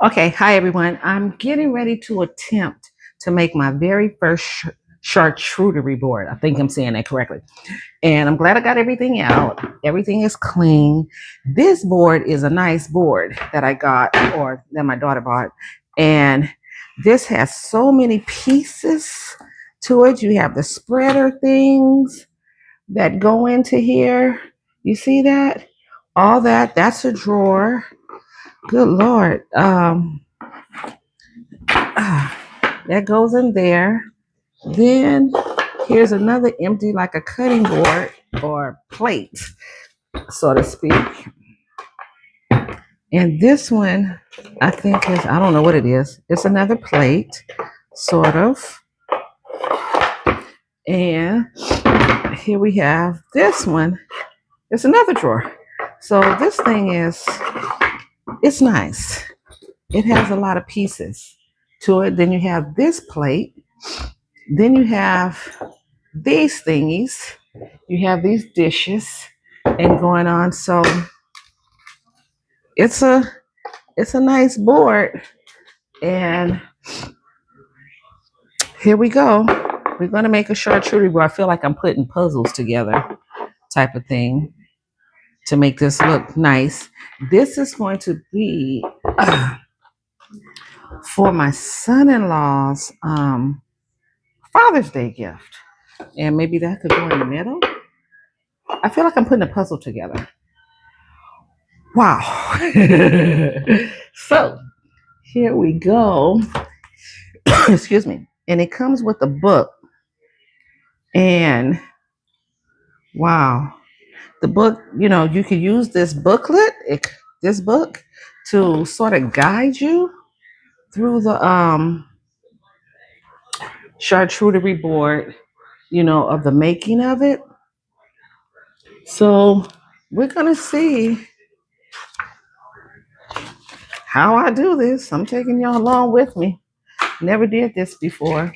Okay, hi everyone. I'm getting ready to attempt to make my very first charcuterie board. I think I'm saying that correctly. And I'm glad I got everything out. Everything is clean. This board is a nice board that I got or that my daughter bought. And this has so many pieces to it. You have the spreader things that go into here. You see that? All that. That's a drawer. Good Lord. That goes in there. Then here's another empty, like a cutting board or plate, so to speak. And this one, I think is, I don't know what it is. It's another plate, sort of. And here we have this one. It's another drawer. So this thing is, it's nice. It has a lot of pieces to it. Then you have this plate. Then you have these thingies. You have these dishes and going on. So it's a it's a nice board. And here we go. We're gonna make a charcuterie board. I feel like I'm putting puzzles together, type of thing, to make this look nice. This is going to be for my son-in-law's Father's Day gift, and maybe that could go in the middle. I feel like I'm putting a puzzle together. Wow. So here we go. Excuse me. And it comes with a book. And wow, the book, you could use this booklet, this book, to sort of guide you through the charcuterie board, of the making of it. So we're gonna see how I do this. I'm taking y'all along with me. Never did this before.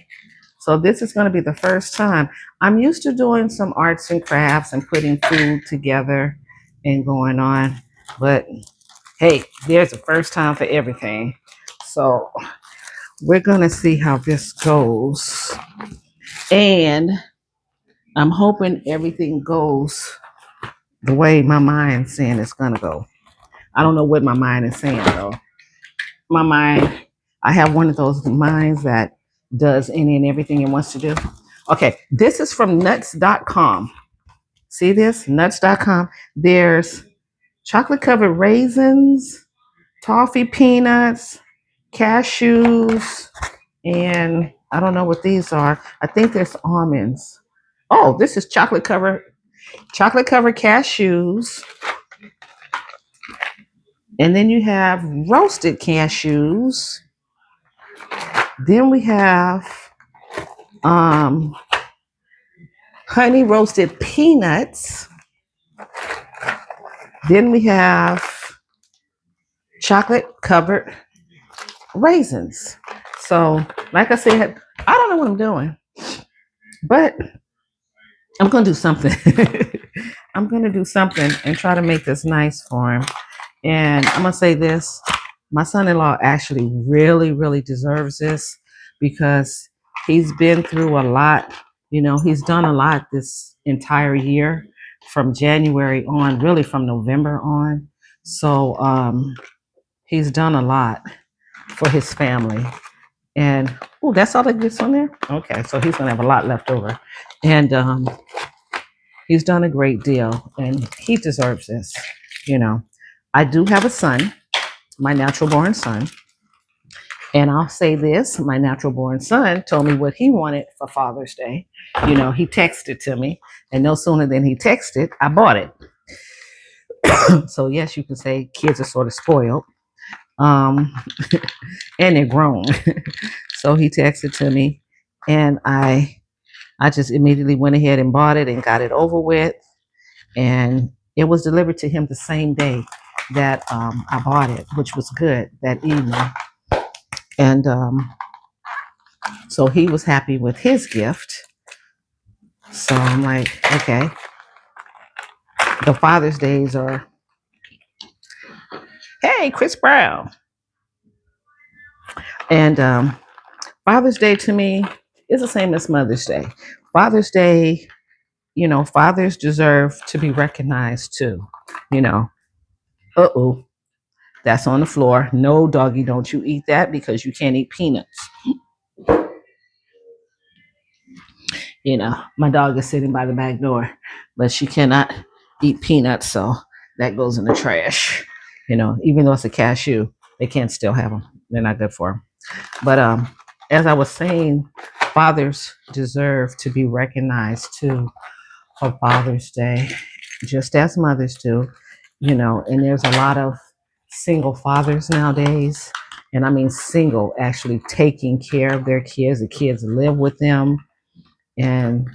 So this is going to be the first time. I'm used to doing some arts and crafts and putting food together and going on. But hey, there's a first time for everything. So we're going to see how this goes. And I'm hoping everything goes the way my mind's saying it's going to go. I don't know what my mind is saying though. My mind, I have one of those minds that does any and everything it wants to do. Okay, this is from nuts.com. See this? Nuts.com. There's chocolate covered raisins, toffee peanuts, cashews, and I don't know what these are. I think there's almonds. Oh, this is chocolate covered cashews. And then you have roasted cashews. Then we have um, honey roasted peanuts. Then we have chocolate covered raisins. So, like I said, I don't know what I'm doing, but I'm going to do something. I'm going to do something and try to make this nice for him. And I'm going to say this, my son-in-law actually really, really deserves this because he's been through a lot. He's done a lot this entire year from January on, really from November on. So he's done a lot for his family. And oh, that's all that gets on there? Okay, so he's gonna have a lot left over. And he's done a great deal and he deserves this, you know. I do have a son, my natural born son. And I'll say this, my natural born son told me what he wanted for Father's Day. He texted to me, and no sooner than he texted, I bought it. So yes, you can say kids are sort of spoiled. Um, and they're grown. So he texted to me and I just immediately went ahead and bought it and got it over with. And it was delivered to him the same day that I bought it, which was good that evening. And so he was happy with his gift. So I'm like, okay, the Father's Days are, hey, Hey, Chris Brown. And Father's Day to me is the same as Mother's Day. Father's Day, fathers deserve to be recognized too. You know, uh-oh, that's on the floor. No, doggy, don't you eat that because you can't eat peanuts. My dog is sitting by the back door, but she cannot eat peanuts, so that goes in the trash. Even though it's a cashew, they can't still have them. They're not good for them. But as I was saying, fathers deserve to be recognized too for Father's Day, just as mothers do. And there's a lot of single fathers nowadays, and I mean single, actually taking care of their kids. The kids live with them, and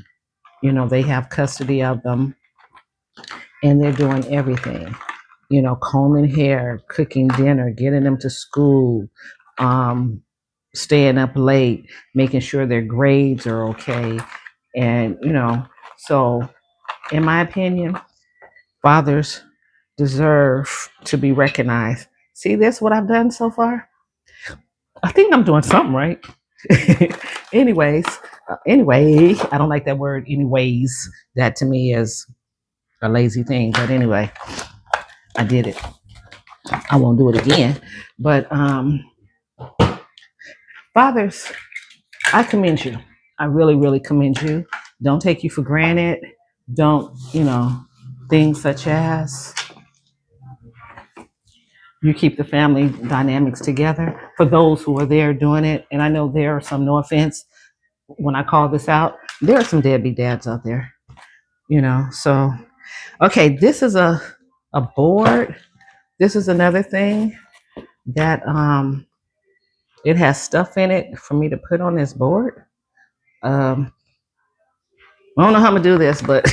they have custody of them, and they're doing everything. Combing hair, cooking dinner, getting them to school, um, staying up late, making sure their grades are okay. And, so in my opinion, fathers deserve to be recognized. See this, what I've done so far? I think I'm doing something right. Anyways, anyway, I don't like that word, anyways. That to me is a lazy thing. But anyway, I did it. I won't do it again. But fathers, I commend you. I really, really commend you. Don't take you for granted. Don't, things such as you keep the family dynamics together for those who are there doing it. And I know there are some, no offense, when I call this out, there are some deadbeat dads out there, So, okay, this is a board. This is another thing that it has stuff in it for me to put on this board. I don't know how I'm gonna do this, but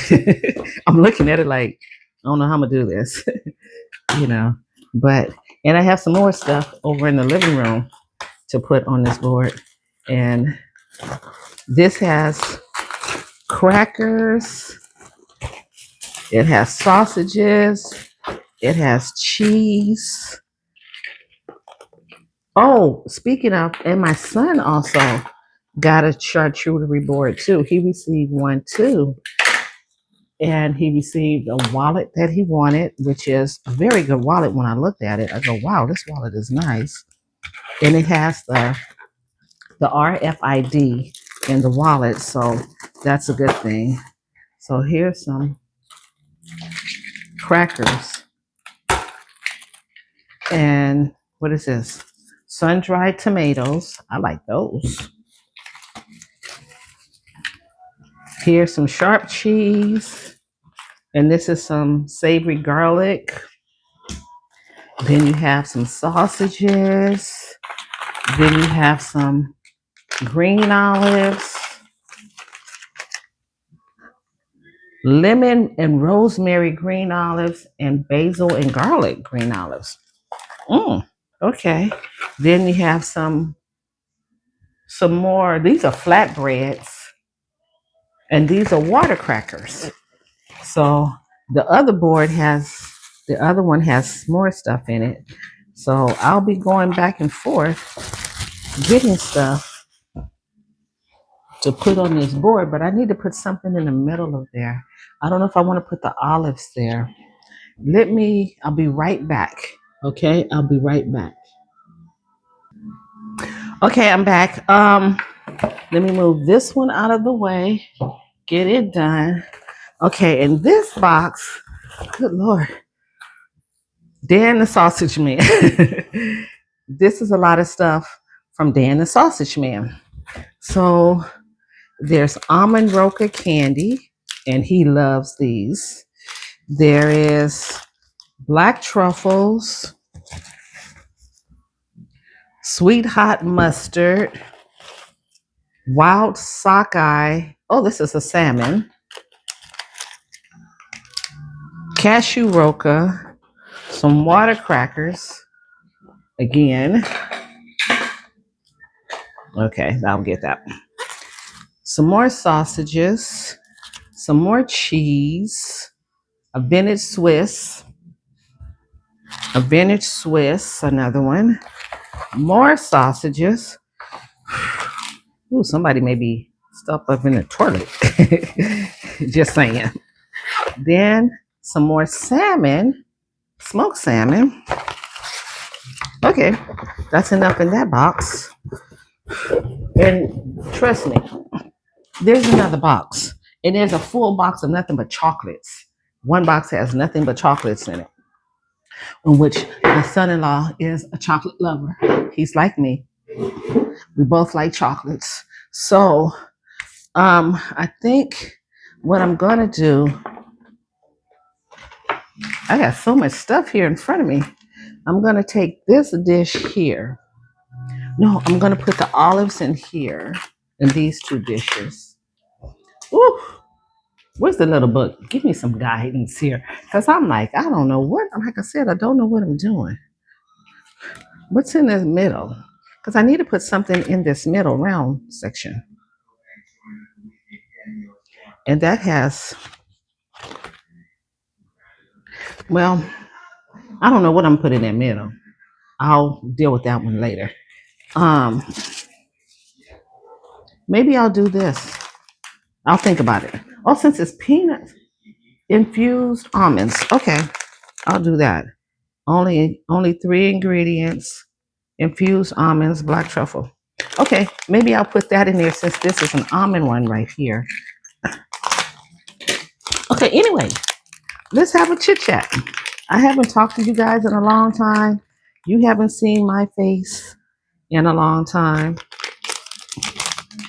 I'm looking at it like I don't know how I'm gonna do this, you know. But and I have some more stuff over in the living room to put on this board, and this has crackers. It has sausages. It has cheese. Oh, speaking of, and my son also got a charcuterie board too. He received one too. And he received a wallet that he wanted, which is a very good wallet. When I looked at it, I go, wow, this wallet is nice. And it has the RFID in the wallet, so that's a good thing. So here's some crackers. And what is this? Sun-dried tomatoes. I like those. Here's some sharp cheese. And this is some savory garlic. Then you have some sausages. Then you have some green olives, lemon and rosemary green olives, and basil and garlic green olives. Okay. Then you have some more. These are flatbreads, and these are water crackers. So the other one has more stuff in it. So I'll be going back and forth getting stuff to put on this board, but I need to put something in the middle of there. I don't know if I want to put the olives there. I'll be right back. Okay, I'll be right back. Okay, I'm back. Let me move this one out of the way, get it done. Okay, in this box, good Lord, Dan the Sausage Man. This is a lot of stuff from Dan the Sausage Man. So there's almond roca candy, and he loves these. There is black truffles, sweet hot mustard, wild sockeye. Oh, this is a salmon. Cashew roca, some water crackers. Again. Okay, I'll get that. Some more sausages, some more cheese, a Bennett Swiss, A vintage Swiss, another one. More sausages. Ooh, somebody may be stuck up in the toilet. Just saying. Then some more salmon, smoked salmon. Okay, that's enough in that box. And trust me, there's another box. And there's a full box of nothing but chocolates. One box has nothing but chocolates in it, in which my son-in-law is a chocolate lover. He's like me. We both like chocolates. So I think what I'm gonna do, I got so much stuff here in front of me. I'm gonna take this dish here. No, I'm gonna put the olives in here in these two dishes. Ooh, where's the little book? Give me some guidance here. Because I'm like, I don't know what, like I said, I don't know what I'm doing. What's in the middle? Because I need to put something in this middle round section. And that has, well, I don't know what I'm putting in the middle. I'll deal with that one later. Um, Maybe I'll do this. I'll think about it. Oh, since it's peanut infused almonds. Okay, I'll do that. Only three ingredients: infused almonds, black truffle. Okay, maybe I'll put that in there since this is an almond one right here. Okay, anyway, let's have a chit chat. I haven't talked to you guys in a long time. You haven't seen my face in a long time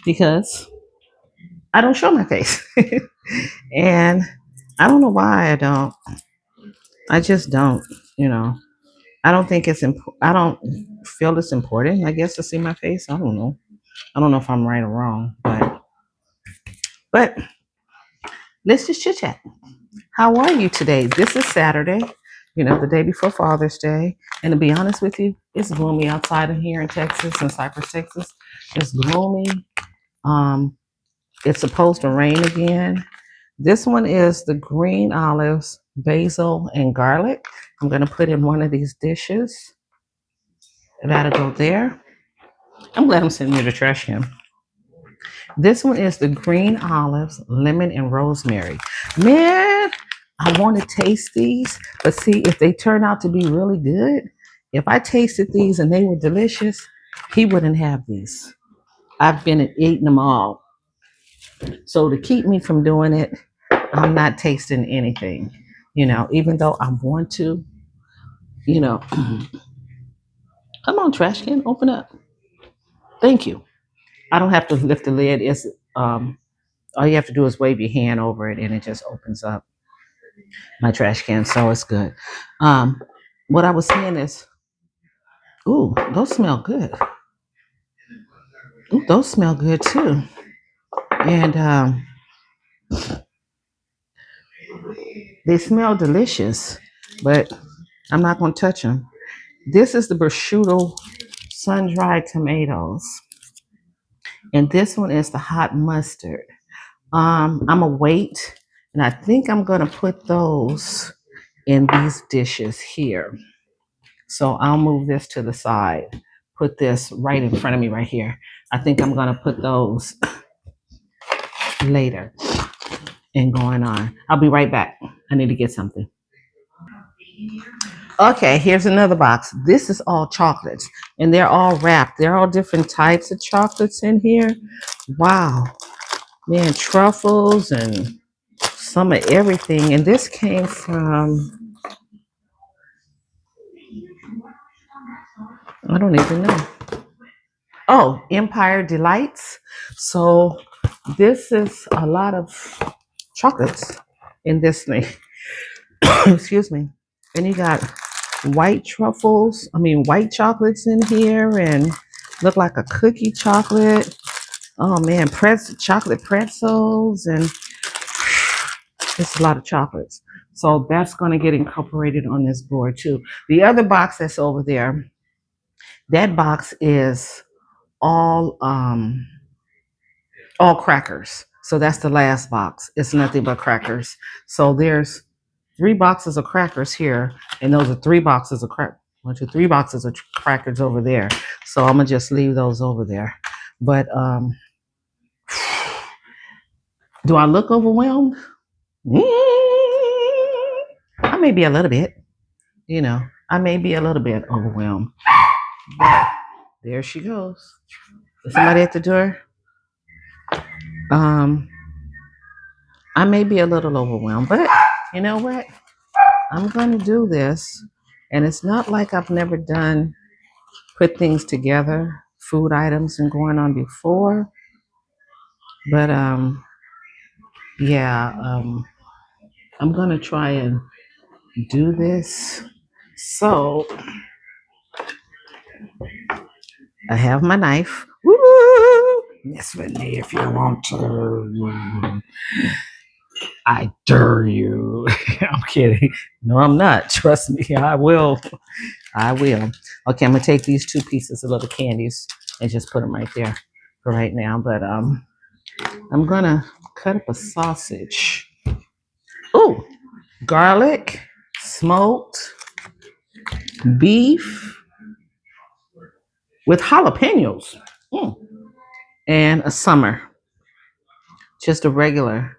because I don't show my face. And I don't know why I don't. I just don't, you know. I don't think it's important. I don't feel it's important, I guess, to see my face. I don't know. I don't know if I'm right or wrong, but let's just chit chat. How are you today? This is Saturday, the day before Father's Day. And to be honest with you, it's gloomy outside of here in Texas, in Cypress, Texas. It's gloomy. Um, it's supposed to rain again. This one is the green olives, basil, and garlic. I'm going to put in one of these dishes. That'll go there. I'm glad I'm sitting near the trash can. This one is the green olives, lemon, and rosemary. Man, I want to taste these, but see if they turn out to be really good. If I tasted these and they were delicious, he wouldn't have these. I've been eating them all. So to keep me from doing it, I'm not tasting anything. Even though I want to, you know. Come on, trash can, open up. Thank you. I don't have to lift the lid. It's all you have to do is wave your hand over it and it just opens up my trash can. So it's good. Um, what I was saying is, ooh, those smell good. Ooh, those smell good too. And they smell delicious, but I'm not going to touch them. This is the prosciutto sun-dried tomatoes. And this one is the hot mustard. I'm a wait, and I think I'm gonna put those in these dishes here. So I'll move this to the side, put this right in front of me right here. I think I'm gonna put those later and going on. I'll be right back. I need to get something. Okay, here's another box. This is all chocolates, and they're all wrapped. They're all different types of chocolates in here. Wow, man, truffles and some of everything. And this came from, I don't even know. Oh, Empire Delights. So this is a lot of chocolates in this thing. Excuse me. And you got white chocolates in here and look like a cookie chocolate. Oh man, chocolate pretzels, and it's a lot of chocolates. So that's going to get incorporated on this board too. The other box that's over there, that box is all all crackers. So that's the last box. It's nothing but crackers. So there's 3 boxes of crackers here, and those are 3 boxes of crack. 1, 2, 3 boxes of crackers over there. So I'm gonna just leave those over there. But do I look overwhelmed? I may be a little bit. I may be a little bit overwhelmed. But there she goes. Is somebody at the door? I may be a little overwhelmed, but you know what? I'm going to do this. And it's not like I've never put things together, food items and going on before. But yeah, I'm going to try and do this. So I have my knife. Woo! Mess with me if you want to. I dare you. I'm kidding. No, I'm not. Trust me, I will. I will. Okay, I'm gonna take these 2 pieces of little candies and just put them right there for right now. But I'm gonna cut up a sausage. Oh, garlic, smoked beef with jalapenos, and a summer, just a regular.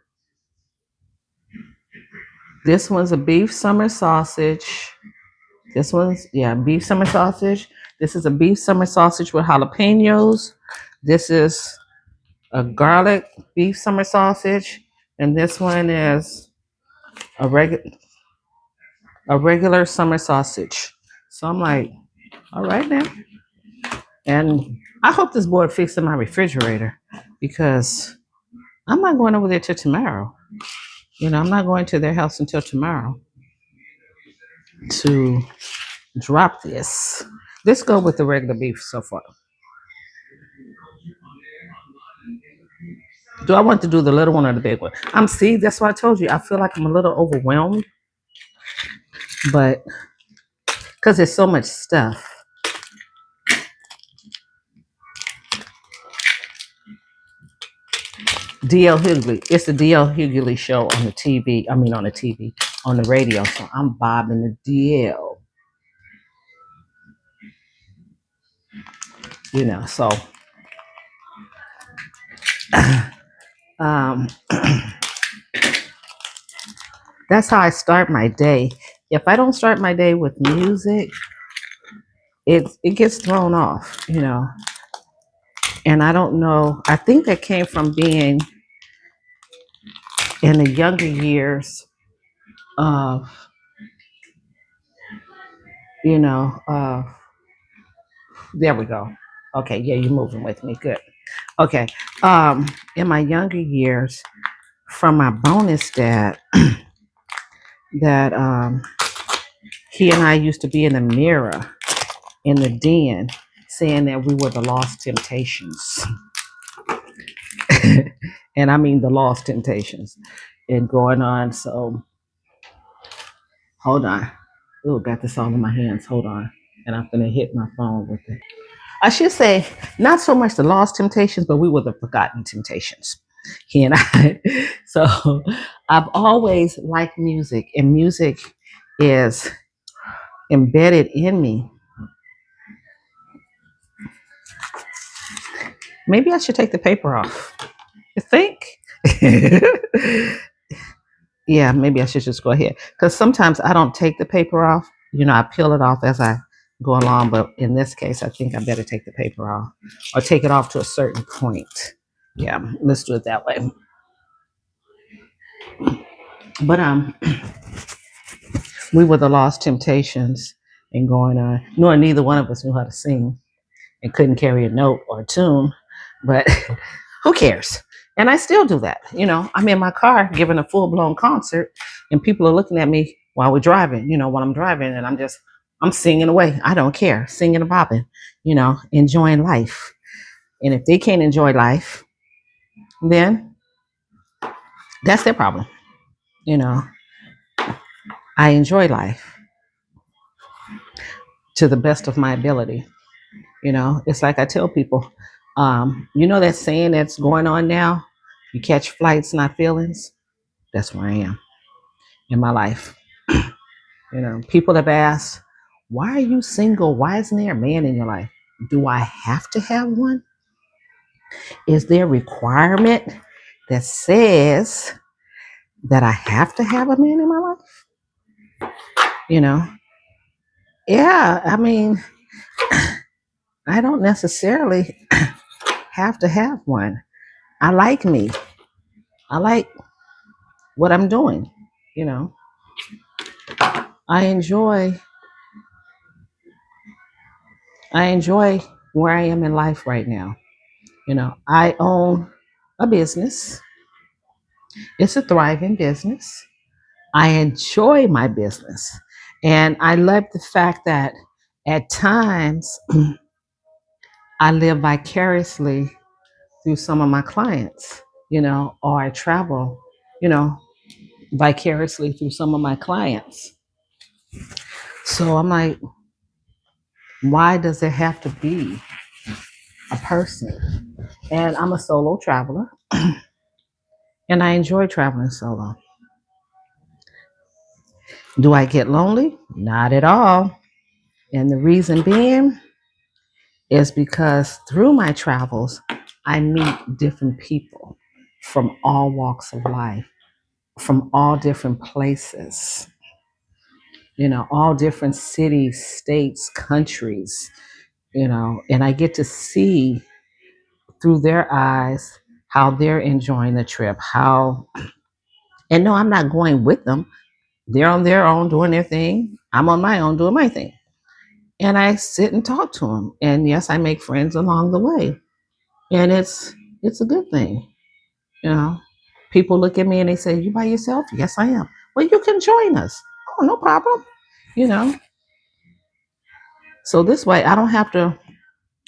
This one's a beef summer sausage. This one's, yeah, beef summer sausage. This is a beef summer sausage with jalapenos. This is a garlic beef summer sausage. And this one is a regular summer sausage. So I'm like, all right now. And I hope this board fits in my refrigerator because I'm not going over there till tomorrow. I'm not going to their house until tomorrow to drop this. Let's go with the regular beef so far. Do I want to do the little one or the big one? See, that's why I told you. I feel like I'm a little overwhelmed, but because there's so much stuff. D.L. Hughley. It's the D.L. Hughley show on the TV. I mean, on the TV, on the radio. So I'm bobbing the D.L. So um, that's how I start my day. If I don't start my day with music, it gets thrown off, And I don't know. I think that came from being in the younger years of, there we go. Okay, yeah, you're moving with me. Good. Okay. In my younger years, from my bonus dad, that he and I used to be in the mirror in the den saying that we were the lost temptations. And I mean the lost temptations and going on. So hold on. Oh, got this all in my hands. Hold on. And I'm going to hit my phone with it. I should say, not so much the lost temptations, but we were the forgotten temptations. He and I. So I've always liked music, and music is embedded in me. Maybe I should take the paper off. You think? Yeah, maybe I should just go ahead. Because sometimes I don't take the paper off. I peel it off as I go along. But in this case, I think I better take the paper off or take it off to a certain point. Yeah, let's do it that way. But we were the lost temptations and going on. No, neither one of us knew how to sing and couldn't carry a note or a tune. But who cares? And I still do that. I'm in my car giving a full-blown concert and people are looking at me while we're driving, while I'm driving, and I'm singing away. I don't care. Singing and bopping, enjoying life. And if they can't enjoy life, then that's their problem. I enjoy life to the best of my ability. It's like I tell people, that saying that's going on now, you catch flights, not feelings. That's where I am in my life. People have asked, why are you single? Why isn't there a man in your life? Do I have to have one? Is there a requirement that says that I have to have a man in my life? You know, yeah, I mean, I don't necessarily have to have one. I like me. I like what I'm doing. You know, I enjoy I enjoy where I am in life right now. I own a business. It's a thriving business. I enjoy my business. And I love the fact that at times I live vicariously through some of my clients, or I travel, you know, vicariously through some of my clients. So I'm like, why does there have to be a person? And I'm a solo traveler and I enjoy traveling solo. Do I get lonely? Not at all. And the reason being is because through my travels, I meet different people from all walks of life, from all different places, all different cities, states, countries, and I get to see through their eyes how they're enjoying the trip, and no, I'm not going with them. They're on their own doing their thing. I'm on my own doing my thing. And I sit and talk to them. And yes, I make friends along the way. And it's a good thing. You know, People look at me and they say, "You by yourself?" Yes, I am. Well, you can join us. Oh, no problem. You know, so this way I don't have to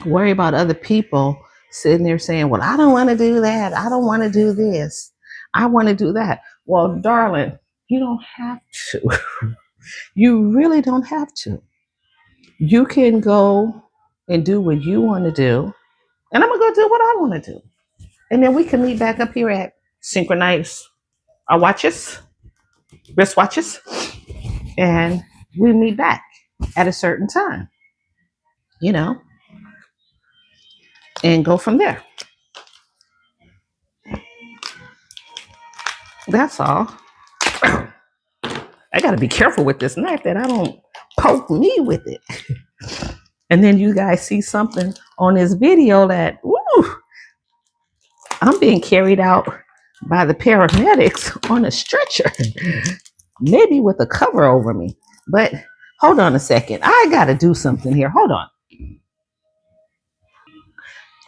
worry about other people sitting there saying, "Well, I don't want to do that. I don't want to do this. I want to do that." Well, darling, you don't have to. You really don't have to. You can go and do what you want to do, and I'm gonna go do what I want to do, and then we can meet back up here at synchronize our watches, wristwatches, and we meet back at a certain time, you know, and go from there. That's all. I got to be careful with this knife that I don't poke me with it. And then you guys see something on this video that, woo, I'm being carried out by the paramedics on a stretcher, maybe with a cover over me. But hold on a second. I got to do something here. Hold on.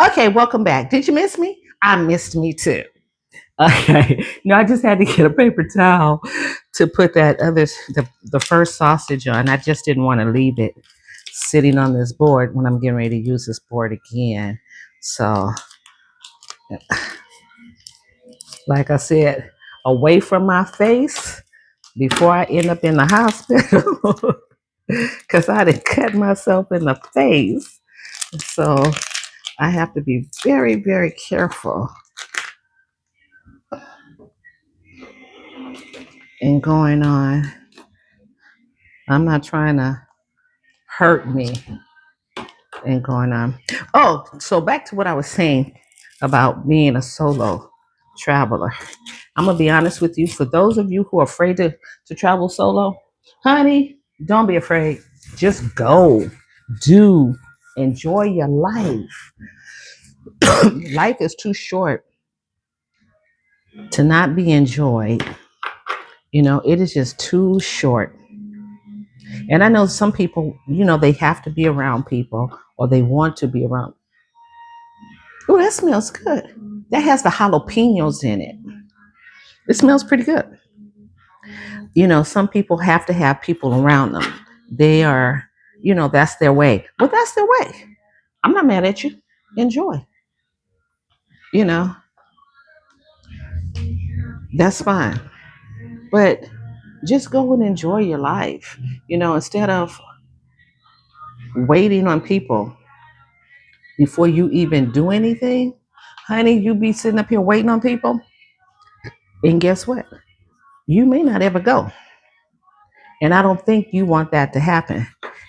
Okay, welcome back. Did you miss me? I missed me too. Okay. No, I just had to get a paper towel to put the first sausage on. I just didn't want to leave it sitting on this board when I'm getting ready to use this board again. So, like I said, away from my face before I end up in the hospital because I didn't cut myself in the face. So, I have to be very, very careful in going on. I'm not trying to hurt me and going on. Oh, so back to what I was saying about being a solo traveler. I'm gonna be honest with you. For those of you who are afraid to travel solo, honey, don't be afraid. Just go, do, enjoy your life. Life is too short to not be enjoyed. It is just too short. And I know some people, they have to be around people or they want to be around. Oh, that smells good. That has the jalapenos in it. It smells pretty good. Some people have to have people around them. They are, that's their way. Well, that's their way. I'm not mad at you. Enjoy. You know, that's fine. But just go and enjoy your life. Instead of waiting on people before you even do anything, honey, you be sitting up here waiting on people. And guess what? You may not ever go. And I don't think you want that to happen.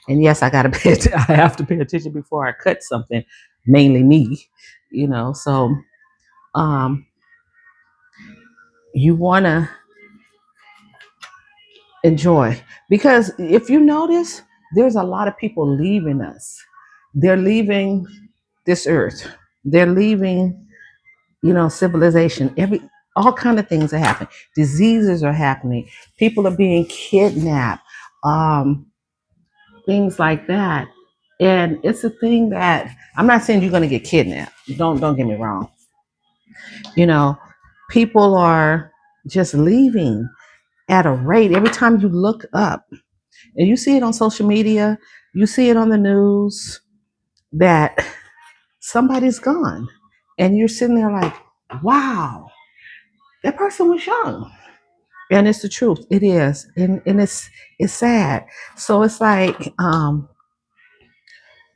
And yes, I gotta pay. I have to pay attention before I cut something. Mainly me, So um, you wanna enjoy, because if you notice, there's a lot of people leaving us. They're leaving this earth. They're leaving, civilization. All kind of things are happening. Diseases are happening. People are being kidnapped. Um, Things like that. And it's a thing that I'm not saying you're going to get kidnapped. Don't get me wrong. You know, People are just leaving at a rate. Every time you look up, and you see it on social media, you see it on the news, that somebody's gone, and you're sitting there like, wow, that person was young. And it's the truth. It is. And it's sad. So it's like,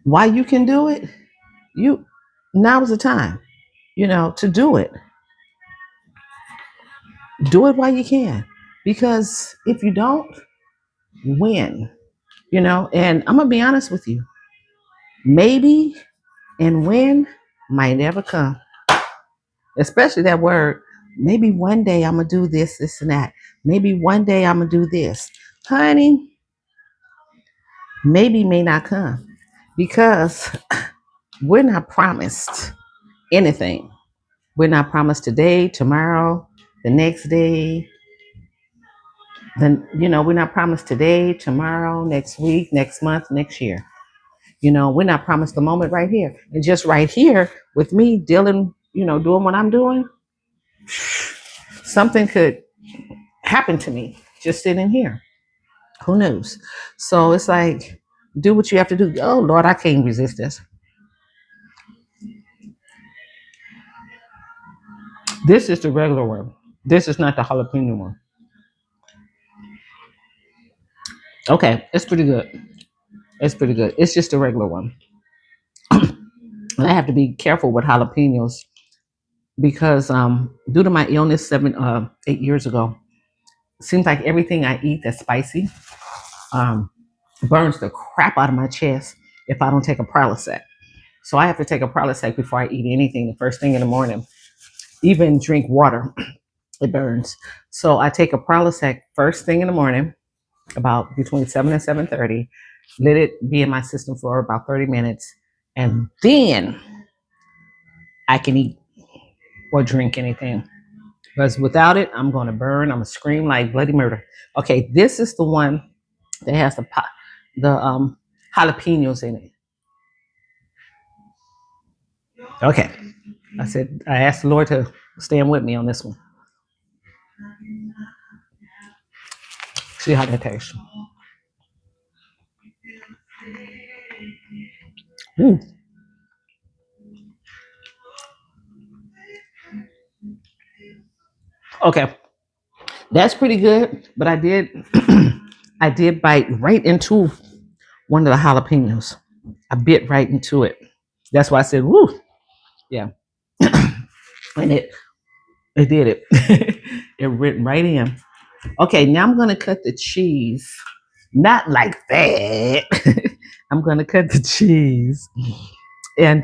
why you can do it, you now is the time, to do it. Do it while you can. Because if you don't, when? And I'm gonna be honest with you, maybe and when might never come. Especially that word, maybe one day I'm gonna do this, and that. Maybe one day I'm gonna do this. Honey, maybe may not come, because we're not promised anything. We're not promised today, tomorrow, the next day. Then, we're not promised today, tomorrow, next week, next month, next year. We're not promised the moment right here. And just right here with me dealing, doing what I'm doing, something could happen to me just sitting here. Who knows? So it's like, do what you have to do. Oh, Lord, I can't resist this. This is the regular one. This is not the jalapeno one. Okay, it's pretty good. It's pretty good. It's just a regular one. And I have to be careful with jalapenos because due to my illness 8 years ago, it seems like everything I eat that's spicy um, burns the crap out of my chest if I don't take a Prilosec. So I have to take a Prilosec before I eat anything the first thing in the morning. Even drink water, it burns. So I take a Prilosec first thing in the morning, about between 7 and 7:30. Let it be in my system for about 30 minutes, and then I can eat or drink anything. Because without it, I'm going to burn. I'm going to scream like bloody murder. Okay, this is the one that has the jalapenos in it. Okay, I asked the Lord to stand with me on this one. See how that tastes. Mm. Okay, that's pretty good. But I did, I did bite right into one of the jalapenos. I bit right into it. That's why I said, "Woo!" Yeah, and it did it. It went right in. Okay, now I'm gonna cut the cheese. Not like that. I'm gonna cut the cheese and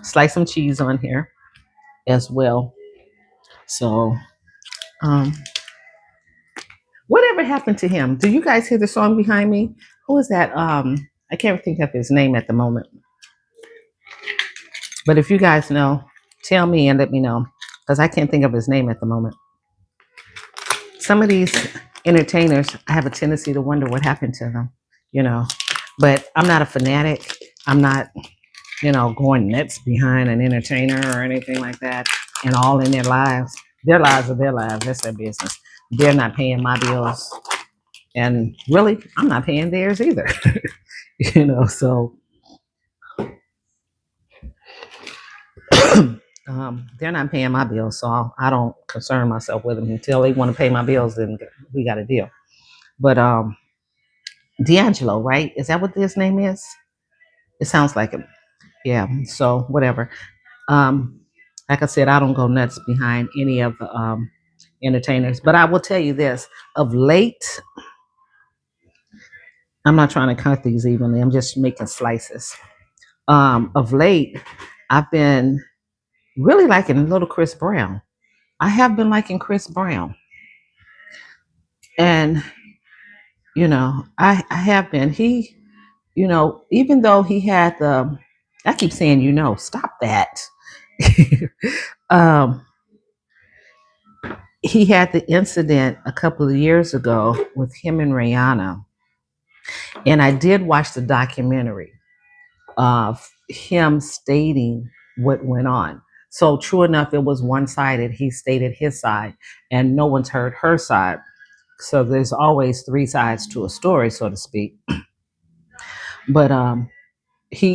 slice some cheese on here as well. So, um, whatever happened to him? Do you guys hear the song behind me? Who is that? I can't think of his name at the moment. But if you guys know, tell me and let me know, because I can't think of his name at the moment. Some of these entertainers, I have a tendency to wonder what happened to them, you know. But I'm not a fanatic. I'm not, going nuts behind an entertainer or anything like that, and all in their lives. Their lives are their lives. That's their business. They're not paying my bills. And really, I'm not paying theirs either. So they're not paying my bills, so I don't concern myself with them until they want to pay my bills. Then we got a deal. But D'Angelo, right? Is that what his name is? It sounds like him. Yeah. So whatever. Um, like I said, I don't go nuts behind any of the entertainers, but I will tell you this: of late, I'm not trying to cut these evenly. I'm just making slices. Of late, I've been really liking little Chris Brown. I have been liking Chris Brown. And, I have been. Even though he had I keep saying, stop that. um, he had the incident a couple of years ago with him and Rihanna. And I did watch the documentary of him stating what went on. So true enough, it was one-sided. He stated his side, and no one's heard her side. So there's always three sides to a story, so to speak. But he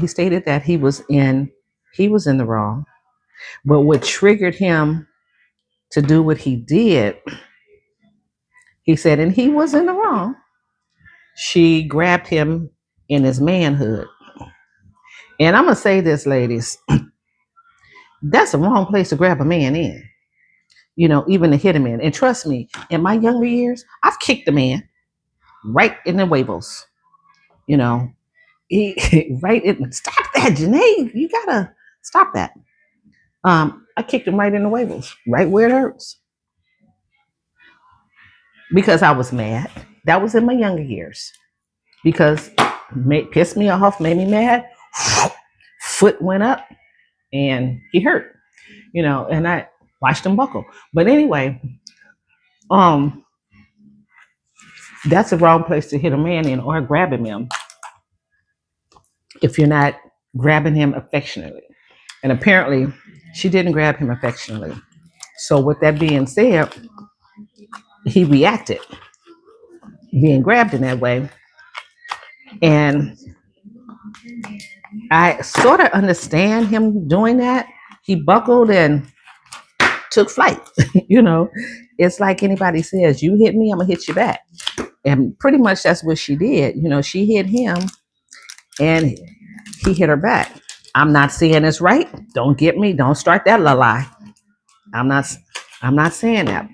stated that he was in the wrong. But what triggered him to do what he did, he said, and he was in the wrong. She grabbed him in his manhood. And I'm gonna say this, ladies, that's the wrong place to grab a man in. Even to hit him in. And trust me, in my younger years, I've kicked a man right in the huevos. You know, right in. Stop that, Janae. You gotta stop that. I kicked him right in the huevos, right where it hurts, because I was mad. That was in my younger years. Because pissed me off, made me mad. Foot went up, and he hurt. And I watched him buckle. But anyway, um, that's the wrong place to hit a man in or grabbing him if you're not grabbing him affectionately. And apparently, she didn't grab him affectionately. So, with that being said, he reacted, being grabbed in that way. And I sort of understand him doing that. He buckled and took flight. you know, it's like anybody says, you hit me, I'm going to hit you back. And pretty much that's what she did. She hit him and he hit her back. I'm not saying it's right. Don't get me. Don't start that lie. I'm not saying that.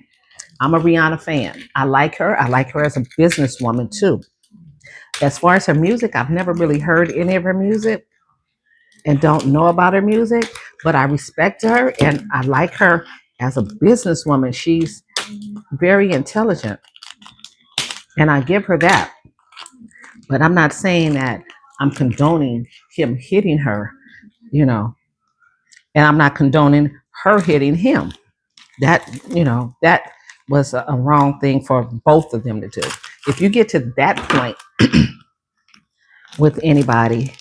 I'm a Rihanna fan. I like her. I like her as a businesswoman too. As far as her music, I've never really heard any of her music and don't know about her music, but I respect her and I like her as a businesswoman. She's very intelligent and I give her that. But I'm not saying that I'm condoning him hitting her, you know, and I'm not condoning her hitting him. That was a wrong thing for both of them to do. If you get to that point with anybody,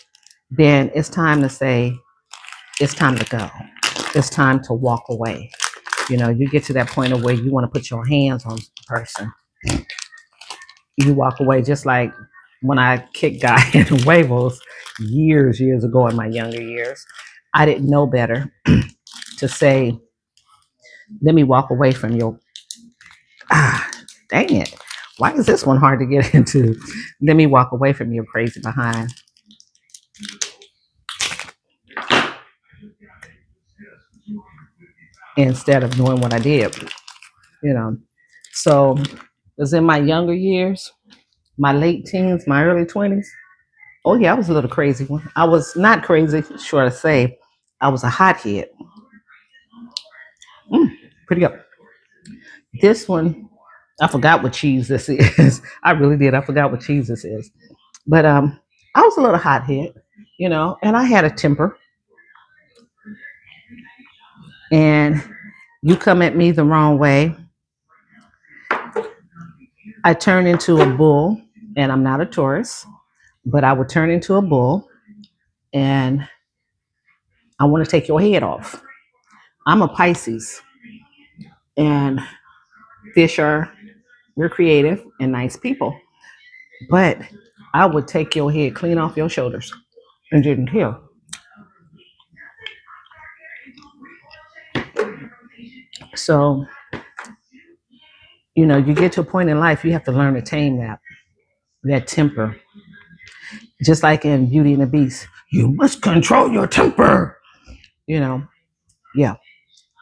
then it's time to say, it's time to go. It's time to walk away. You get to that point of where you want to put your hands on the person. You walk away, just like when I kicked guy in the huevos years ago in my younger years. I didn't know better to say, let me walk away from your, dang it. Why is this one hard to get into? Let me walk away from your crazy behind. Instead of doing what I did, you know. So it was in my younger years, my late teens, my early 20s. Oh yeah, I was a little crazy one. I was not crazy, sure to say. I was a hothead. Pretty up. This one, I forgot what cheese this is. I really did. I forgot what cheese this is. But I was a little hothead, and I had a temper. And you come at me the wrong way, I turn into a bull, and I'm not a Taurus, but I would turn into a bull, and I want to take your head off. I'm a Pisces, and fish are, we're creative and nice people, but I would take your head clean off your shoulders and didn't care. So, you get to a point in life, you have to learn to tame that temper. Just like in Beauty and the Beast, you must control your temper. You know, yeah.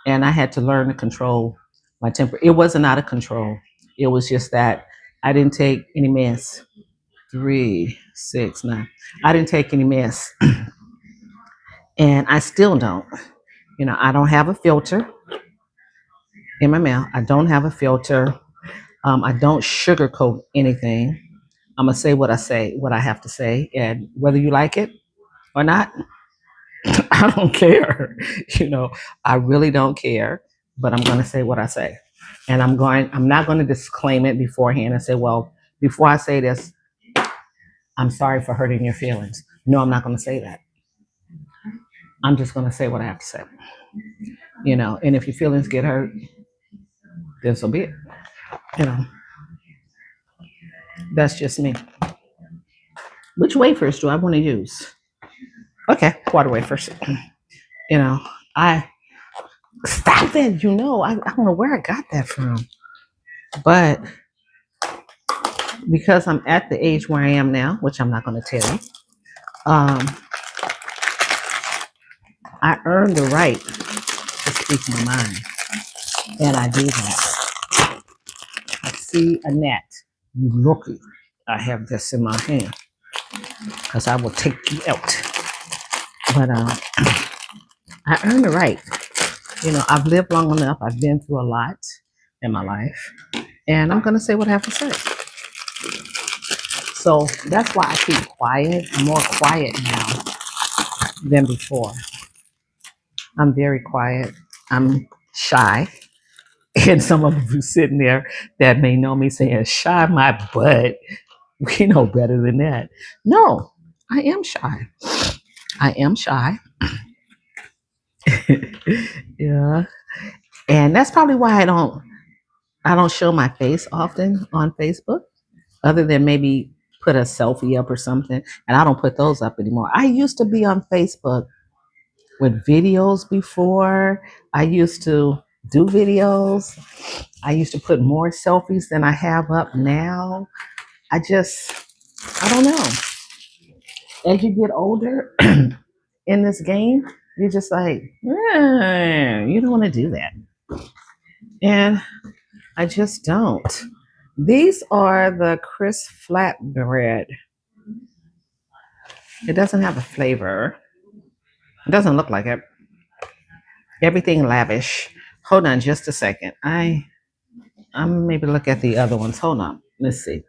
And I had to learn to control my temper. It wasn't out of control. It was just that I didn't take any mess. 3, 6, 9. I didn't take any mess. And I still don't. I don't have a filter in my mouth. I don't have a filter. I don't sugarcoat anything. I'm gonna say what I say, what I have to say, and whether you like it or not, I don't care. I really don't care. But I'm gonna say what I say, and I'm not gonna disclaim it beforehand and say, well, before I say this, I'm sorry for hurting your feelings. No, I'm not gonna say that. I'm just gonna say what I have to say. And if your feelings get hurt, then so be it. You know, that's just me. Which wafers do I want to use? Okay, water wafers. You know, I stop it. I don't know where I got that from, but because I'm at the age where I am now, which I'm not going to tell you, um, I earned the right to speak my mind, and I do that. I see Annette, you looky. I have this in my hand because I will take you out. But I earned the right. I've lived long enough. I've been through a lot in my life, and I'm going to say what I have to say. So that's why I keep quiet. I'm more quiet now than before. I'm very quiet. I'm shy. And some of you sitting there that may know me saying, shy my butt. We know better than that. No, I am shy. I am shy. Yeah. And that's probably why I don't show my face often on Facebook, other than maybe put a selfie up or something. And I don't put those up anymore. I used to be on Facebook with videos before. I used to do videos. I used to put more selfies than I have up now. I don't know. As you get older in this game, you're just like, you don't want to do that. And I just don't. These are the crisp flatbread. It doesn't have a flavor. It doesn't look like it. Everything lavish. Hold on just a second. I'm maybe look at the other ones. Hold on. Let's see.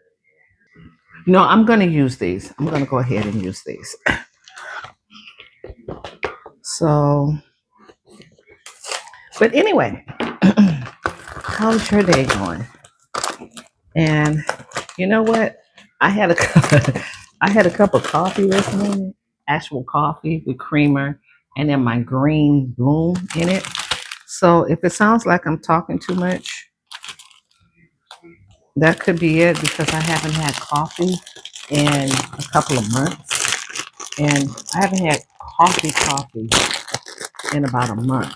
No, I'm going to use these. I'm going to go ahead and use these. So, but anyway, how's your day going? And you know what? I had a I had a cup of coffee this morning, actual coffee with creamer, and then my green bloom in it. So if it sounds like I'm talking too much, that could be it because I haven't had coffee in a couple of months, and I haven't had coffee in about a month.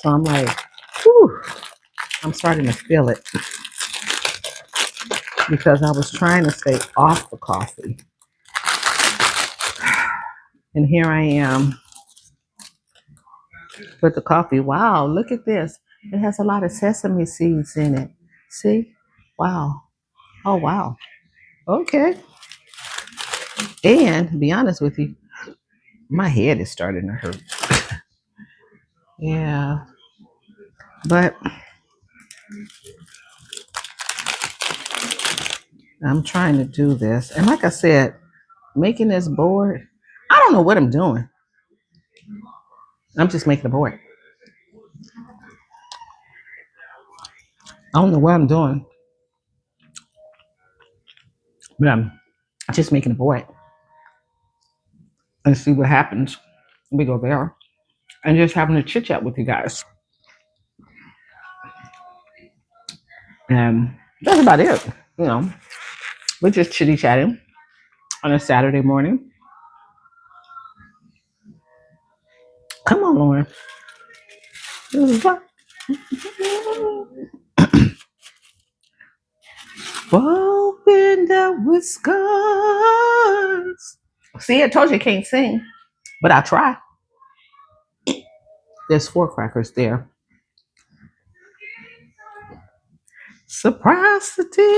So I'm like, whew, I'm starting to feel it because I was trying to stay off the coffee. And here I am with the coffee. Wow, look at this. It has a lot of sesame seeds in it. See? Wow. Oh, wow. Okay. And to be honest with you, my head is starting to hurt. Yeah. But I'm trying to do this. And like I said, making this board, I don't know what I'm doing. I'm just making a board. I don't know what I'm doing, but I'm just making a board and see what happens. We go there and just having a chit chat with you guys. And that's about it. You know, we're just chitty chatting on a Saturday morning. Come on, Lauren. Open the whiskers. See, I told you I can't sing, but I try. There's 4 crackers there. Surprisity.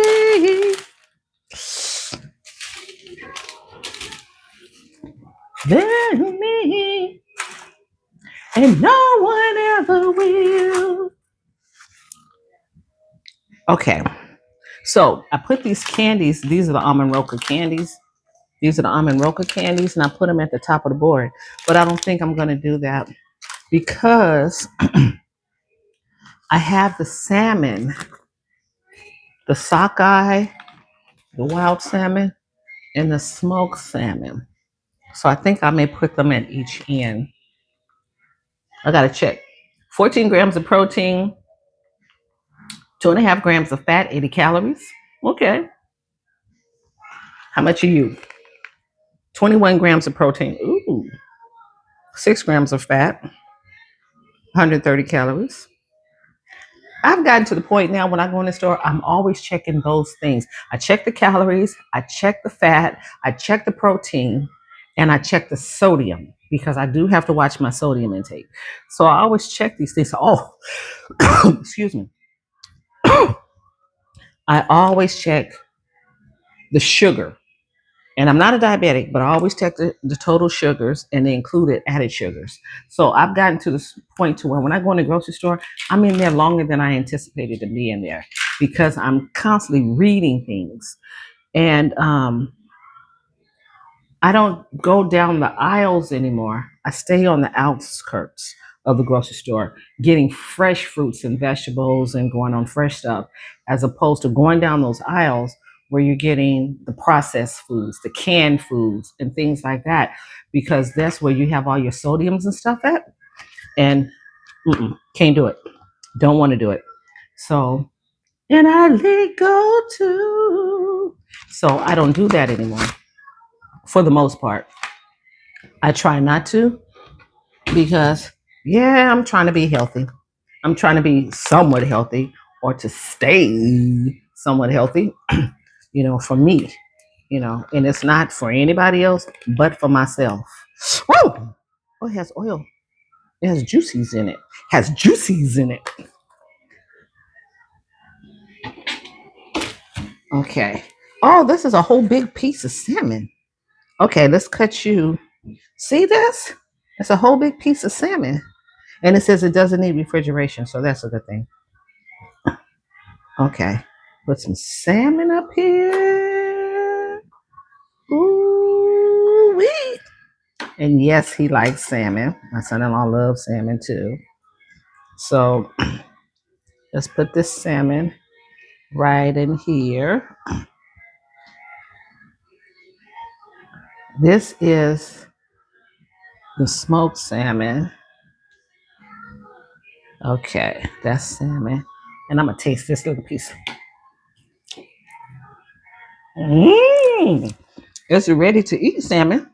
Then me. And no one ever will. Okay. So I put these candies, these are the almond roca candies. These are the almond roca candies, and I put them at the top of the board. But I don't think I'm going to do that because I have the salmon, the sockeye, the wild salmon, and the smoked salmon. So I think I may put them at each end. I got to check. 14 grams of protein, 2.5 grams of fat, 80 calories. Okay. How much are you? 21 grams of protein. Ooh. 6 grams of fat, 130 calories. I've gotten to the point now when I go in the store, I'm always checking those things. I check the calories, I check the fat, I check the protein, and I check the sodium because I do have to watch my sodium intake. So I always check these things. Oh, excuse me. I always check the sugar. And I'm not a diabetic, but I always check the total sugars and the included added sugars. So I've gotten to this point to where when I go in the grocery store, I'm in there longer than I anticipated to be in there because I'm constantly reading things. And I don't go down the aisles anymore. I stay on the outskirts of the grocery store, getting fresh fruits and vegetables and going on fresh stuff, as opposed to going down those aisles where you're getting the processed foods, the canned foods, and things like that, because that's where you have all your sodiums and stuff at. And can't do it. Don't want to do it. So, and I let go too. So I don't do that anymore for the most part. I try not to because, yeah, I'm trying to be healthy. I'm trying to be somewhat healthy or to stay somewhat healthy, for me, and it's not for anybody else but for myself. Woo! Oh, it has oil. It has juices in it. Has juices in it. Okay. Oh, this is a whole big piece of salmon. Okay, let's cut you. See this? It's a whole big piece of salmon. And it says it doesn't need refrigeration, so that's a good thing. Okay. Put some salmon up here. Ooh wee. And yes, he likes salmon. My son-in-law loves salmon too. So let's put this salmon right in here. This is the smoked salmon. Okay, that's salmon. And I'm going to taste this little piece. It's ready to eat salmon.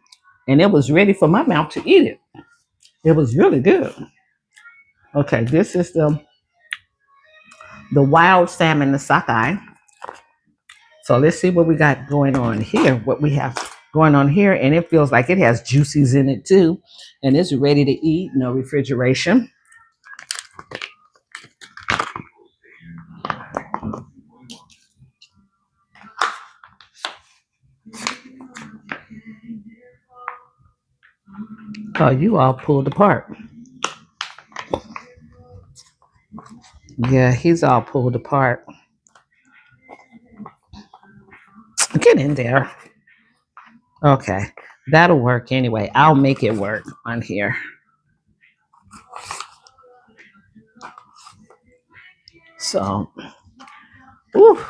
And it was ready for my mouth to eat it. It was really good. Okay, this is the wild salmon, the sockeye. So let's see what we got going on here. What we have going on here. And it feels like it has juices in it too. And it's ready to eat. No refrigeration. Oh, you all pulled apart. Yeah, he's all pulled apart. Get in there. Okay, that'll work anyway. I'll make it work on here. So, ooh,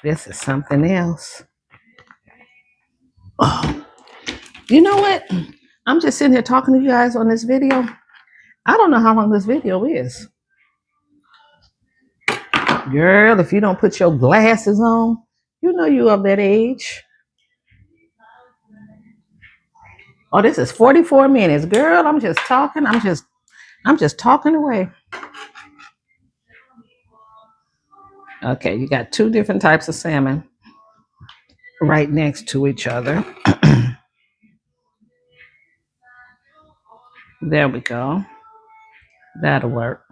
this is something else. Oh, you know what? I'm just sitting here talking to you guys on this video. I don't know how long this video is. Girl, if you don't put your glasses on, you know you of that age. Oh, this is 44 minutes. Girl, I'm just talking. I'm just talking away. Okay, you got two different types of salmon right next to each other. There we go. That'll work.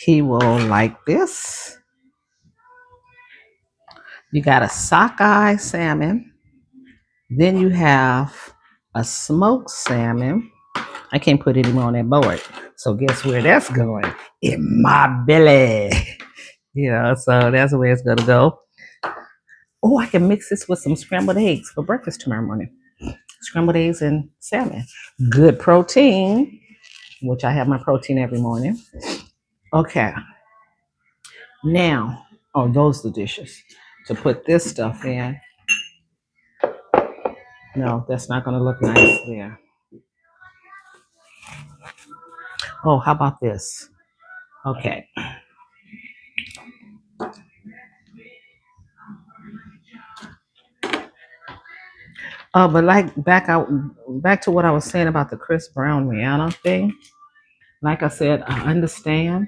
He will like this. You got a sockeye salmon. Then you have a smoked salmon. I can't put any more on that board. So guess where that's going? In my belly. So that's where it's gonna go. Oh, I can mix this with some scrambled eggs for breakfast tomorrow morning. Scrambled eggs and salmon. Good protein, which I have my protein every morning. Okay. Now, those are the dishes. To put this stuff in. No, that's not gonna look nice there. Oh, how about this? Okay. But like back to what I was saying about the Chris Brown Rihanna thing. Like I said, I understand,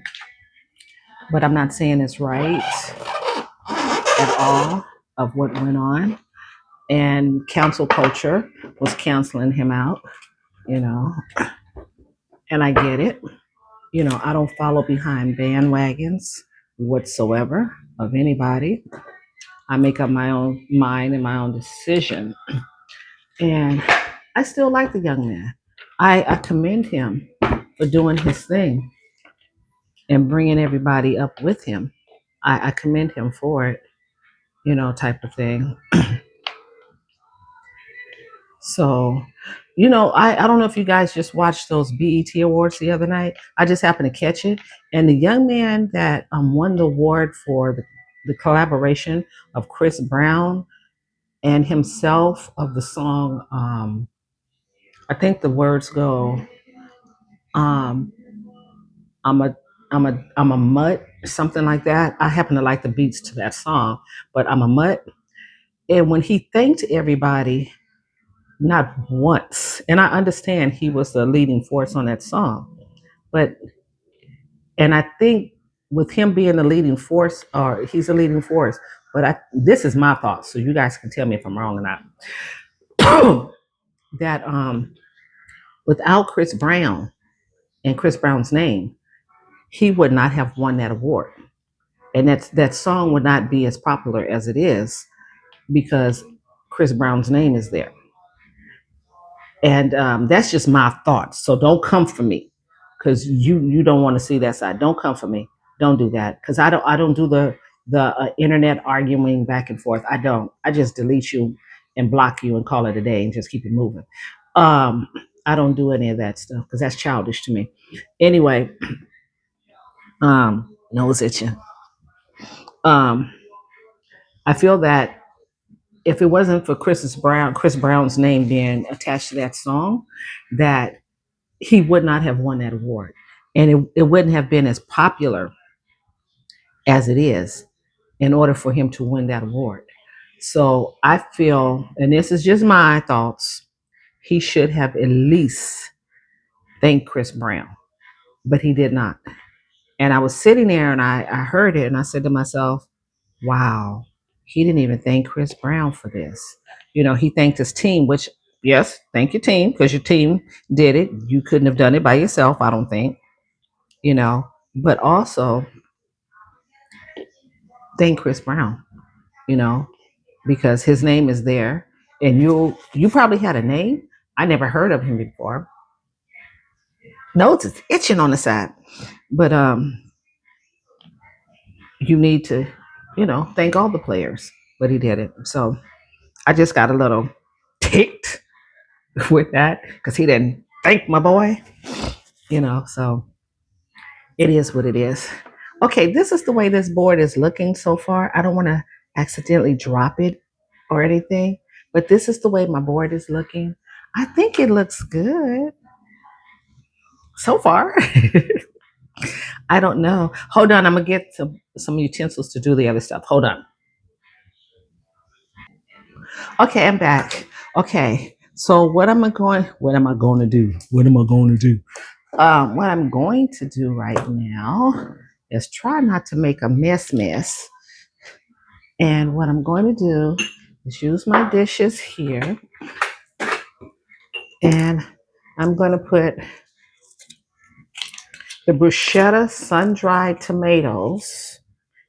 but I'm not saying it's right at all of what went on. And council culture was canceling him out, you know, and I get it. I don't follow behind bandwagons whatsoever of anybody. I make up my own mind and my own decision. And I still like the young man. I commend him for doing his thing and bringing everybody up with him. I commend him for it, type of thing. So, I don't know if you guys just watched those BET Awards the other night. I just happened to catch it. And the young man that won the award for the collaboration of Chris Brown and himself of the song, I think the words go, um, I'm a I'm a mutt, something like that. I happen to like the beats to that song, but I'm a mutt. And when he thanked everybody, not once, and I understand he was the leading force on that song, but and I think with him being the leading force, or he's the leading force, but this is my thoughts, so you guys can tell me if I'm wrong or not. That without Chris Brown and Chris Brown's name, he would not have won that award. And that song would not be as popular as it is because Chris Brown's name is there. And that's just my thoughts. So don't come for me because you don't want to see that side. Don't come for me. Don't do that because I don't do the internet arguing back and forth. I don't. I just delete you and block you and call it a day and just keep it moving. Um, I don't do any of that stuff because that's childish to me. Anyway, nose itching. Um, I feel that if it wasn't for Chris Brown's name being attached to that song, that he would not have won that award. And it wouldn't have been as popular as it is in order for him to win that award. So I feel, and this is just my thoughts, he should have at least thanked Chris Brown, but he did not. And I was sitting there and I heard it and I said to myself, wow, he didn't even thank Chris Brown for this. He thanked his team, which, yes, thank your team because your team did it. You couldn't have done it by yourself, I don't think, but also thank Chris Brown, you know, because his name is there and you probably had a name. I never heard of him before. Nose is itching on the side. But you need to, thank all the players. But he did it. So I just got a little ticked with that because he didn't thank my boy, so it is what it is. Okay, this is the way this board is looking so far. I don't want to accidentally drop it or anything, but this is the way my board is looking. I think it looks good so far. I don't know. Hold on, I'm gonna get some utensils to do the other stuff. Hold on. Okay, I'm back. Okay, so what am I going to do? What am I going to do? What I'm going to do right now is try not to make a mess. And what I'm going to do is use my dishes here. And I'm going to put the bruschetta sun-dried tomatoes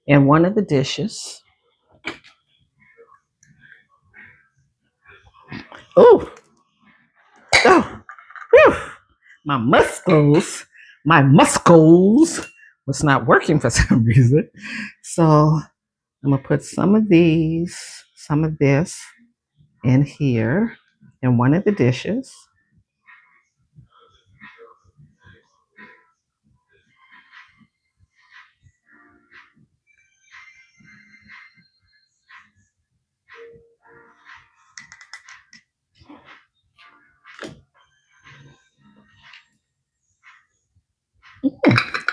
in one of the dishes. Oh, oh, whew. My muscles was not working for some reason. So I'm gonna put some of this in here in one of the dishes.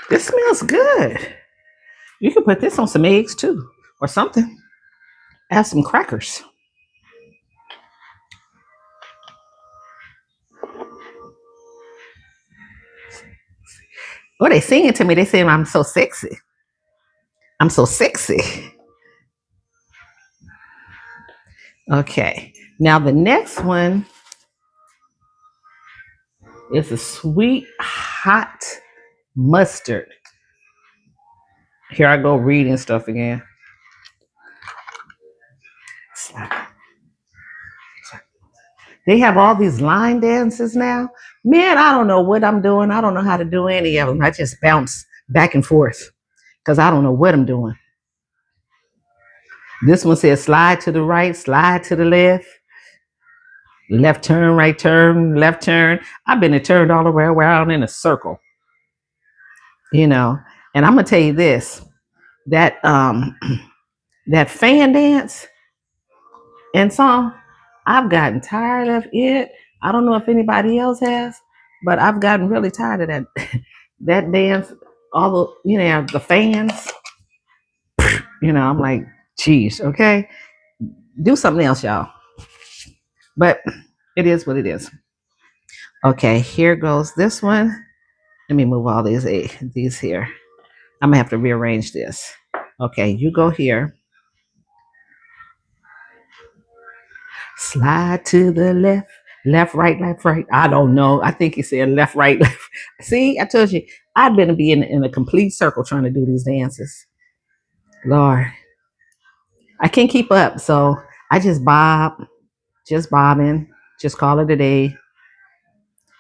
This smells good. You can put this on some eggs too, or something. Add some crackers. Oh, they singing to me. They saying I'm so sexy. I'm so sexy. Okay. Now the next one is a sweet hot mustard. Here I go reading stuff again. They have all these line dances now. Man, I don't know what I'm doing. I don't know how to do any of them. I just bounce back and forth because I don't know what I'm doing. This one says slide to the right, slide to the left, left turn, right turn, left turn. I've been turned all the way around in a circle, you know. And I'm gonna tell you this: that that fan dance and song, I've gotten tired of it. I don't know if anybody else has, but I've gotten really tired of that that dance. All the fans. I'm like, geez, okay, do something else, y'all. But it is what it is. Okay, here goes this one. Let me move all these here. I'm gonna have to rearrange this. Okay, you go here. Slide to the left, left, right, left, right. I don't know. I think he said left, right, left. See, I told you, I've been to be in a complete circle trying to do these dances. Lord, I can't keep up, so I just bobbing, just call it a day,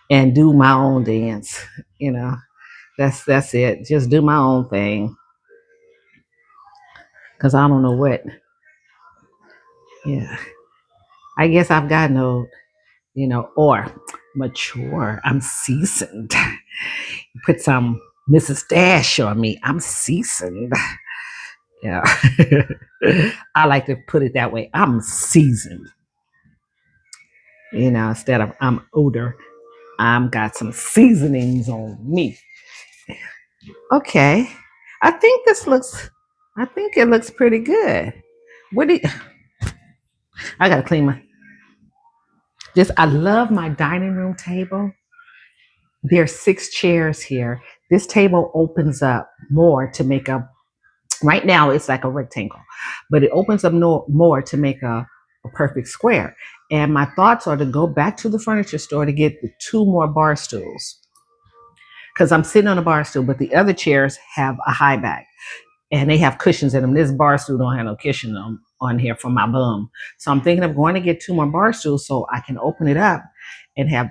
and do my own dance. You know, that's it. Just do my own thing, cause I don't know what. Yeah, I guess I've gotten old. Or mature. I'm seasoned. Put some Mrs. Dash on me. I'm seasoned. Yeah. I like to put it that way. I'm seasoned. Instead of I'm older, I'm got some seasonings on me. Okay. I think it looks pretty good. What do you, I gotta clean my I love my dining room table. There's 6 chairs here. This table opens up more to make a, right now it's like a rectangle, but it opens up more to make a perfect square. And my thoughts are to go back to the furniture store to get the 2 more bar stools because I'm sitting on a bar stool, but the other chairs have a high back and they have cushions in them. This bar stool don't have no cushion on here for my bum. So I'm thinking of going to get 2 more bar stools so I can open it up and have,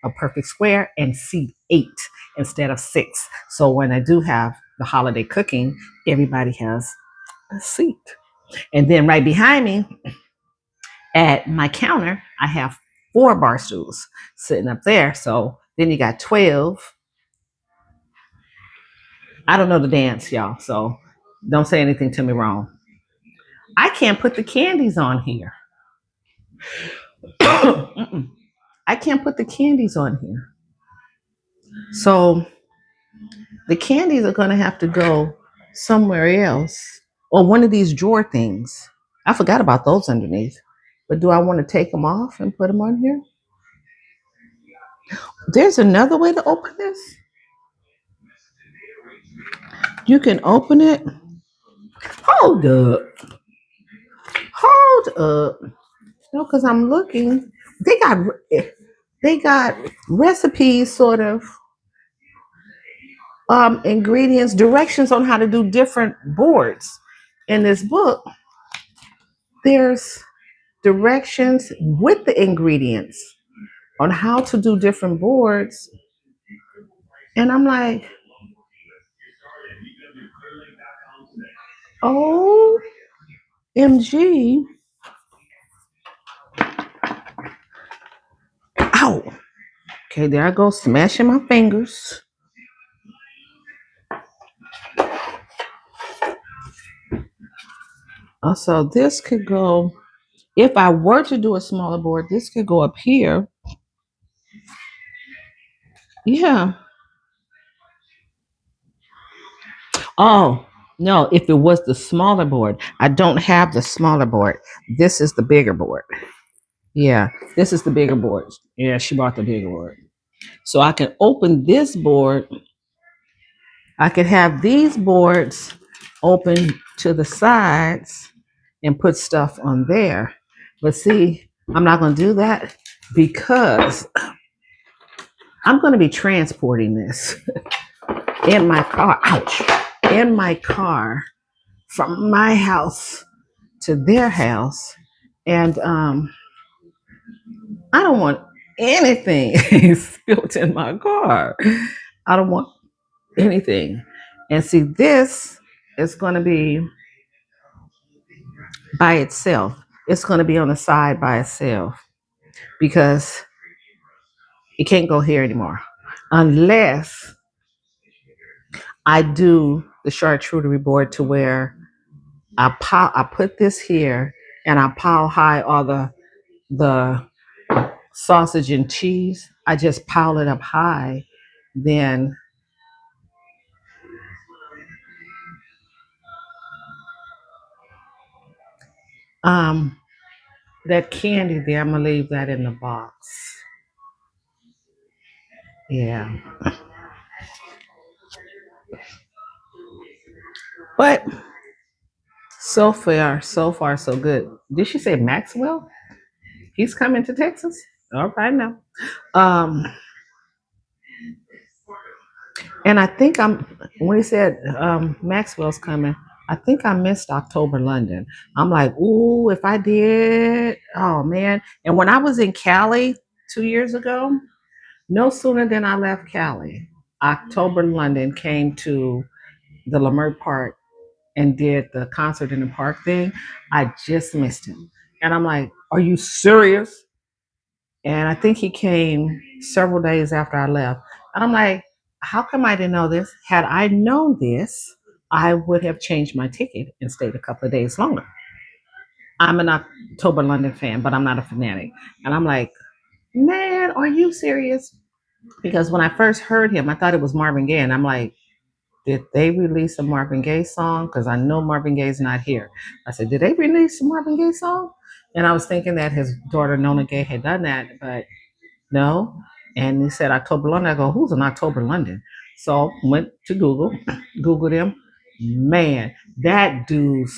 a perfect square and seat 8 instead of 6. So when I do have the holiday cooking, everybody has a seat. And then right behind me at my counter, I have 4 bar stools sitting up there. So then you got 12. I don't know the dance, y'all. So don't say anything to me wrong. I can't put the candies on here. I can't put the candies on here. So the candies are going to have to go somewhere else or one of these drawer things. I forgot about those underneath. But do I want to take them off and put them on here? There's another way to open this. You can open it. Hold up. Hold up. No, because I'm looking. They got recipes sort of ingredients, directions on how to do different boards. In this book, there's directions with the ingredients on how to do different boards. And I'm like, OMG. Ow. Okay, there I go, smashing my fingers. Also, this could go, if I were to do a smaller board, this could go up here. Yeah. Oh, no, if it was the smaller board. I don't have the smaller board. This is the bigger board. Yeah, this is the bigger board. Yeah, she bought the bigger board. So I can open this board. I could have these boards open to the sides and put stuff on there. But see, I'm not going to do that because I'm going to be transporting this in my car. Ouch. In my car from my house to their house. And I don't want anything spilled in my car. I don't want anything. And see, this is going to be by itself. It's going to be on the side by itself because it can't go here anymore unless I do the charcuterie board to where I put this here and I pile high all the sausage and cheese. I just pile it up high. Then um that candy there, I'm gonna leave that in the box. Yeah. But so far, so good. Did she say Maxwell? He's coming to Texas? All right now. Um, and I think when he said Maxwell's coming, I think I missed October London. I'm like, ooh, if I did, oh man. And when I was in Cali 2 years ago, no sooner than I left Cali, October London came to the Lamert Park and did the concert in the park thing. I just missed him. And I'm like, are you serious? And I think he came several days after I left. And I'm like, how come I didn't know this? Had I known this, I would have changed my ticket and stayed a couple of days longer. I'm an October London fan, but I'm not a fanatic. And I'm like, man, are you serious? Because when I first heard him, I thought it was Marvin Gaye. And I'm like, did they release a Marvin Gaye song? Because I know Marvin Gaye's not here. I said, did they release a Marvin Gaye song? And I was thinking that his daughter Nona Gaye had done that, but no. And he said October London. I go, who's in October London? So went to Google, Googled him. Man, that dude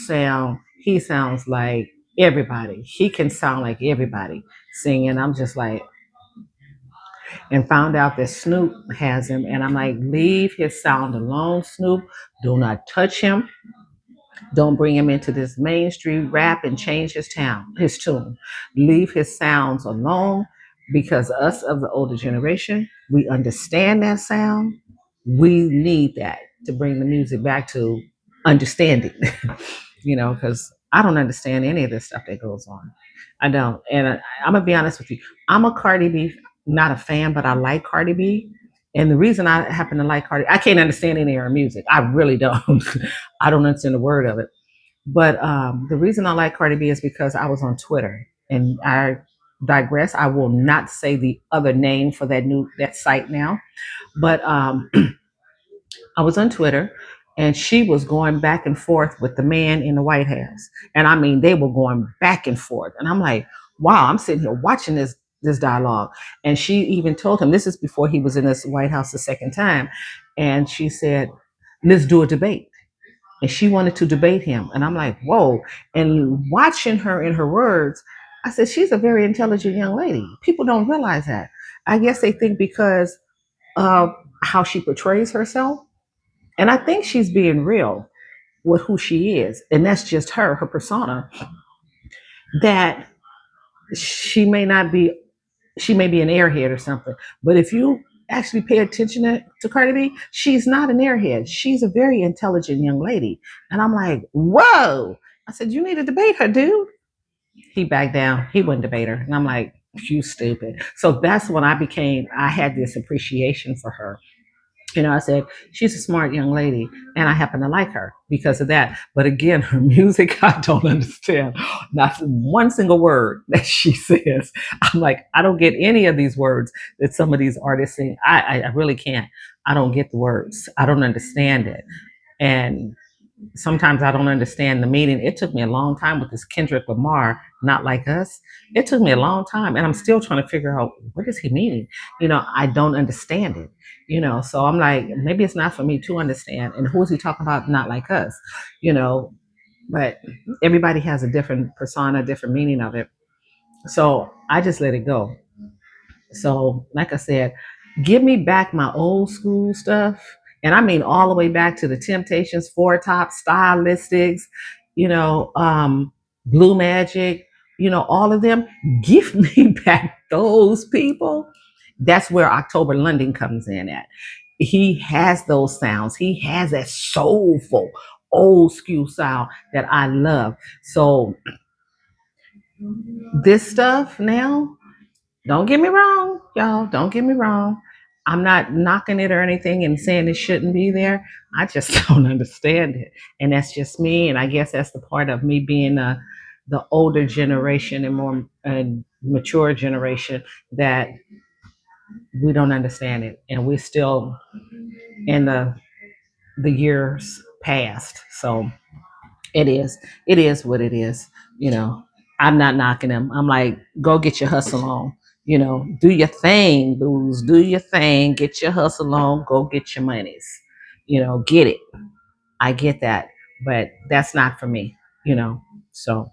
he sounds like everybody. He can sound like everybody singing. I'm just like, and found out that Snoop has him. And I'm like, leave his sound alone, Snoop. Do not touch him. Don't bring him into this mainstream rap and change his tune. Leave his sounds alone because us of the older generation, we understand that sound. We need that to bring the music back to understanding, because I don't understand any of this stuff that goes on. I don't. And I'm going to be honest with you. I'm a Cardi B, not a fan, but I like Cardi B. And the reason I happen to like Cardi, I can't understand any of her music. I really don't. I don't understand a word of it. But the reason I like Cardi B is because I was on Twitter, and I digress. I will not say the other name for that site now, but I was on Twitter, and she was going back and forth with the man in the White House, and I mean they were going back and forth, and I'm like, wow, I'm sitting here watching this dialogue, and she even told him, this is before he was in this White House the second time, and she said, let's do a debate. And she wanted to debate him. And I'm like, whoa. And watching her in her words, I said, she's a very intelligent young lady. People don't realize that. I guess they think because of how she portrays herself, And I think she's being real with who she is. And that's just her persona, that she may not be, she may be an airhead or something. But if you actually pay attention to Cardi B, she's not an airhead. She's a very intelligent young lady. And I'm like, whoa. I said, you need to debate her, dude. He backed down. He wouldn't debate her. And I'm like, you stupid. So that's when I had this appreciation for her. I said, she's a smart young lady, and I happen to like her because of that. But again, her music, I don't understand. Not one single word that she says. I'm like, I don't get any of these words that some of these artists sing. I really can't. I don't get the words. I don't understand it. And sometimes I don't understand the meaning. It took me a long time with this Kendrick Lamar, Not Like Us. It took me a long time, and I'm still trying to figure out what is he meaning. I don't understand it. So I'm like, maybe it's not for me to understand. And who is he talking about? Not like us. You know, but everybody has a different persona, different meaning of it. So I just let it go. So, like I said, give me back my old school stuff. And I mean all the way back to the Temptations, Four Top, Stylistics, you know, Blue Magic, all of them. Give me back those people. That's where October London comes in at. He has those sounds. He has that soulful, old school sound that I love. So this stuff now, don't get me wrong, y'all. Don't get me wrong. I'm not knocking it or anything and saying it shouldn't be there. I just don't understand it. And that's just me. And I guess that's the part of me being the older generation and more mature generation, that we don't understand it. And we're still in the years past. So it is what it is. you know I'm not knocking them. I'm like, go get your hustle on. Do your thing, booze. Do your thing, get your hustle on, go get your monies. Get it. I get that, but that's not for me. So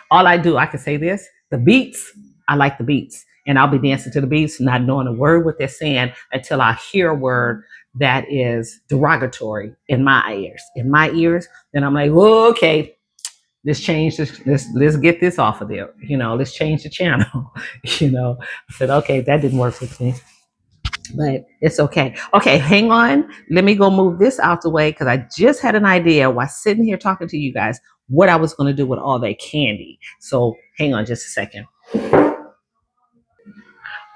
all I can say this: the beats, I like the beats, and I'll be dancing to the beats, not knowing a word what they're saying until I hear a word that is derogatory in my ears. Then I'm like, oh, okay, let's change this. Let's get this off of there. Let's change the channel. I said, okay, that didn't work with me, but it's okay. Okay, hang on. Let me go move this out the way because I just had an idea while sitting here talking to you guys what I was going to do with all that candy. So hang on just a second.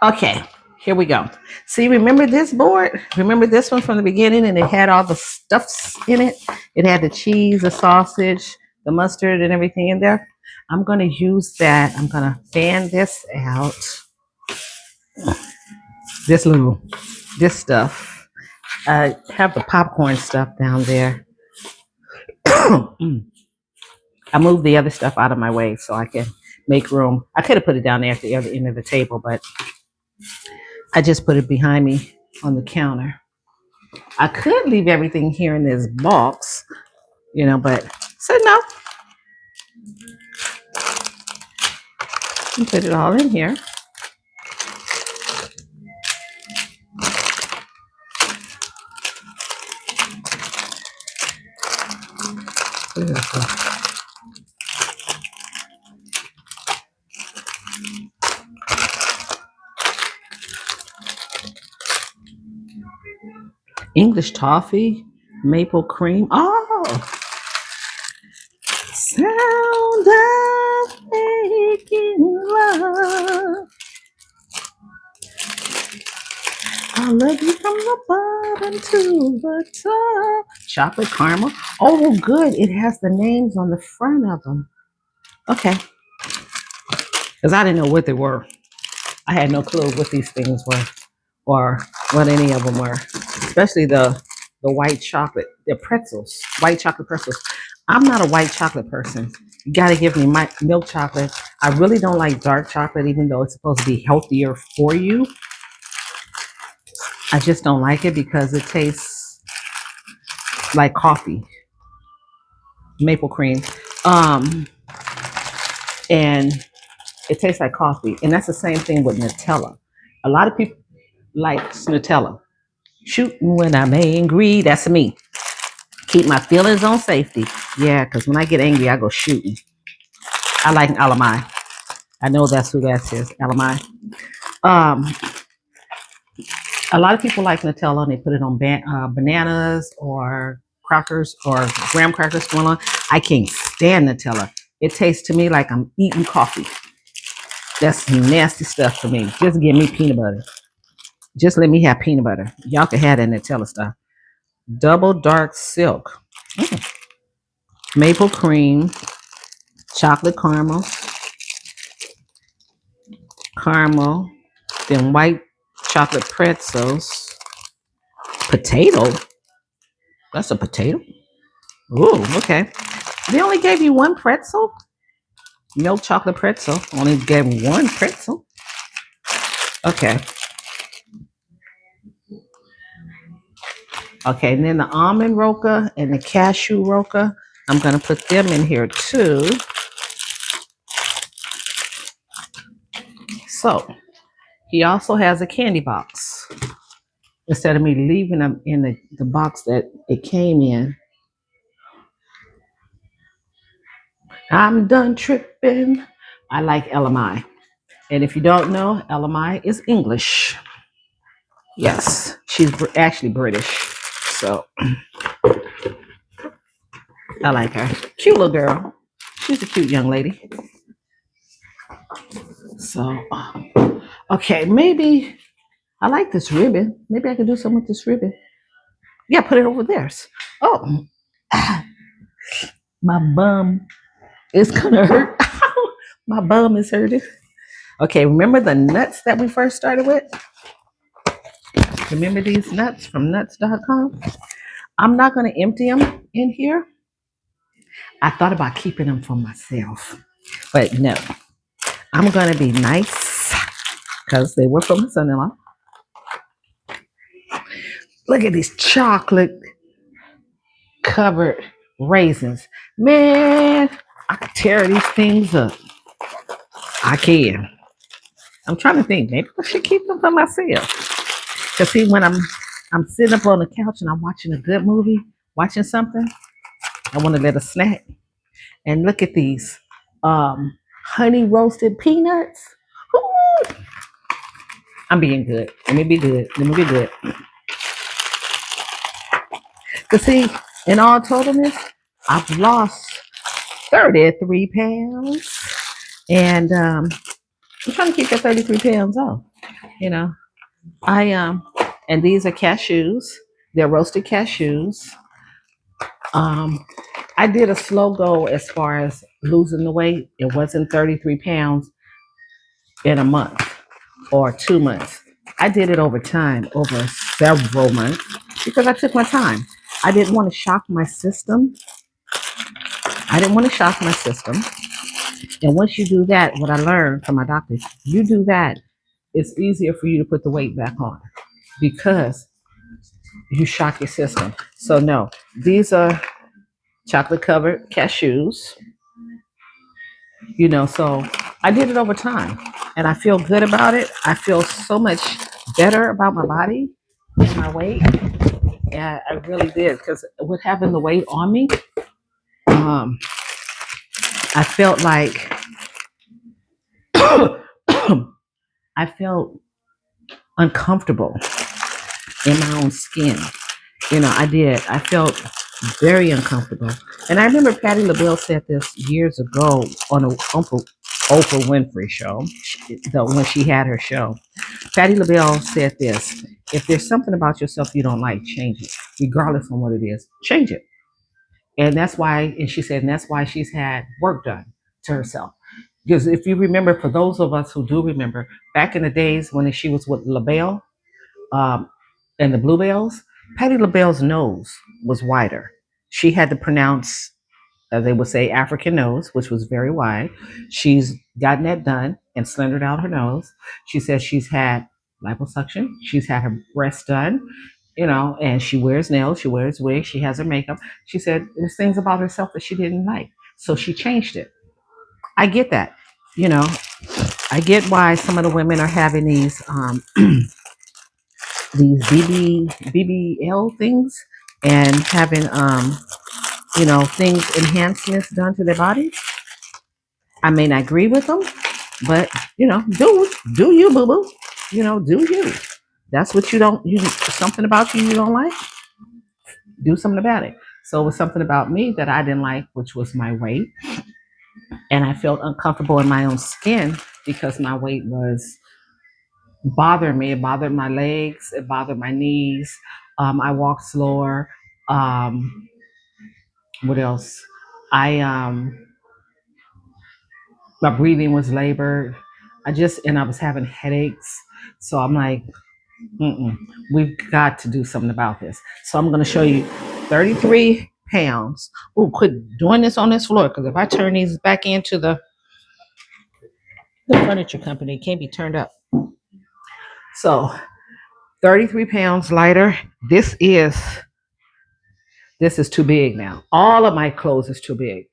Okay, here we go. See, remember this board? Remember this one from the beginning, and it had all the stuffs in it? It had the cheese, the sausage, the mustard, and everything in there. I'm going to use that. I'm going to fan this out. This stuff. I have the popcorn stuff down there. I moved the other stuff out of my way so I can make room. I could have put it down there at the other end of the table, but I just put it behind me on the counter. I could leave everything here in this box, but said no. And put it all in here. English toffee, maple cream. Oh, sound of making love. I love you from the bottom to the top. Chocolate caramel. Oh, good. It has the names on the front of them. Okay. Because I didn't know what they were. I had no clue what these things were or what any of them were, especially the white chocolate, the pretzels, white chocolate pretzels. I'm not a white chocolate person. You got to give me my milk chocolate. I really don't like dark chocolate, even though it's supposed to be healthier for you. I just don't like it because it tastes like coffee, maple cream, and it tastes like coffee. And that's the same thing with Nutella. A lot of people like Nutella. Shooting when I'm angry. That's me. Keep my feelings on safety. Yeah, because when I get angry, I go shooting. I like Alamai. I know that's who that is, Alamai. Um, a lot of people like Nutella and they put it on bananas or crackers or graham crackers going on. I can't stand Nutella. It tastes to me like I'm eating coffee. That's nasty stuff for me. Just give me peanut butter. Just let me have peanut butter. Y'all can have that Nutella stuff. Double dark silk. Mm. Maple cream, chocolate caramel, then white chocolate pretzels, potato. That's a potato. Ooh, okay. They only gave you one pretzel? Milk chocolate pretzel. Only gave me one pretzel. Okay. Okay, and then the almond roca and the cashew roca. I'm gonna put them in here too. So he also has a candy box. Instead of me leaving them in the box that it came in. I'm done tripping. I like LMI. And if you don't know, LMI is English. Yes, she's actually British. So I like her. Cute little girl. She's a cute young lady. So, okay, maybe I like this ribbon. Maybe I could do something with this ribbon. Yeah, put it over there. Oh, my bum is gonna hurt. My bum is hurting. Okay, remember the nuts that we first started with? Remember these nuts from nuts.com? I'm not going to empty them in here. I thought about keeping them for myself, but no. I'm going to be nice because they were from my son-in-law. Look at these chocolate covered raisins. Man, I could tear these things up. I can. I'm trying to think. Maybe I should keep them for myself. Because see, when I'm sitting up on the couch and I'm watching a good movie, watching something, I want to let a snack. And look at these honey roasted peanuts. Ooh. I'm being good. Let me be good. Let me be good. Because see, in all totalness, I've lost 33 pounds. And I'm trying to keep that 33 pounds off. You know, and these are cashews. They're roasted cashews. I did a slow go as far as losing the weight. It wasn't 33 pounds in a month or 2 months. I did it over time, over several months, because I took my time. I didn't want to shock my system. And once you do that, what I learned from my doctor, you do that, it's easier for you to put the weight back on because you shock your system. So no, these are chocolate covered cashews. So I did it over time and I feel good about it. I feel so much better about my body and my weight. Yeah, I really did because with having the weight on me, I felt like I felt uncomfortable in my own skin. I did. I felt very uncomfortable. And I remember Patti LaBelle said this years ago on a Oprah Winfrey show, when she had her show. Patti LaBelle said this: if there's something about yourself you don't like, change it, regardless of what it is. Change it. And that's why, and she said, and that's why she's had work done to herself. Because if you remember, for those of us who do remember, back in the days when she was with LaBelle um, and the Bluebells, Patti LaBelle's nose was wider. She had to pronounce, as they would say, African nose, which was very wide. She's gotten that done and slendered out her nose. She says she's had liposuction. She's had her breasts done, and she wears nails, she wears wigs, she has her makeup. She said there's things about herself that she didn't like. So she changed it. I get that. You know, I get why some of the women are having these BBL things, and having things enhancements done to their body. I may not agree with them, but do you, boo boo? Do you? That's what you don't. You something about you don't like. Do something about it. So it was something about me that I didn't like, which was my weight, and I felt uncomfortable in my own skin because my weight was bothered me. It bothered my legs. It bothered my knees. I walked slower. Um, what else? I My breathing was labored. I was having headaches. So I'm like, mm-mm, we've got to do something about this. So I'm going to show you 33 pounds. Oh, quit doing this on this floor because if I turn these back into the furniture company, it can't be turned up. So 33 pounds lighter. This is too big now. All of my clothes is too big.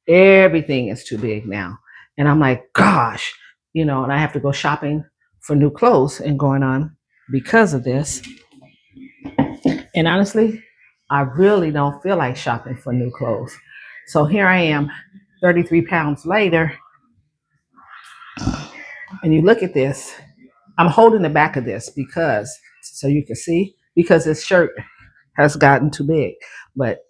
Everything is too big now. And I'm like, gosh, and I have to go shopping for new clothes and going on because of this. And honestly, I really don't feel like shopping for new clothes. So here I am, 33 pounds later. And you look at this, I'm holding the back of this so you can see, because this shirt has gotten too big. But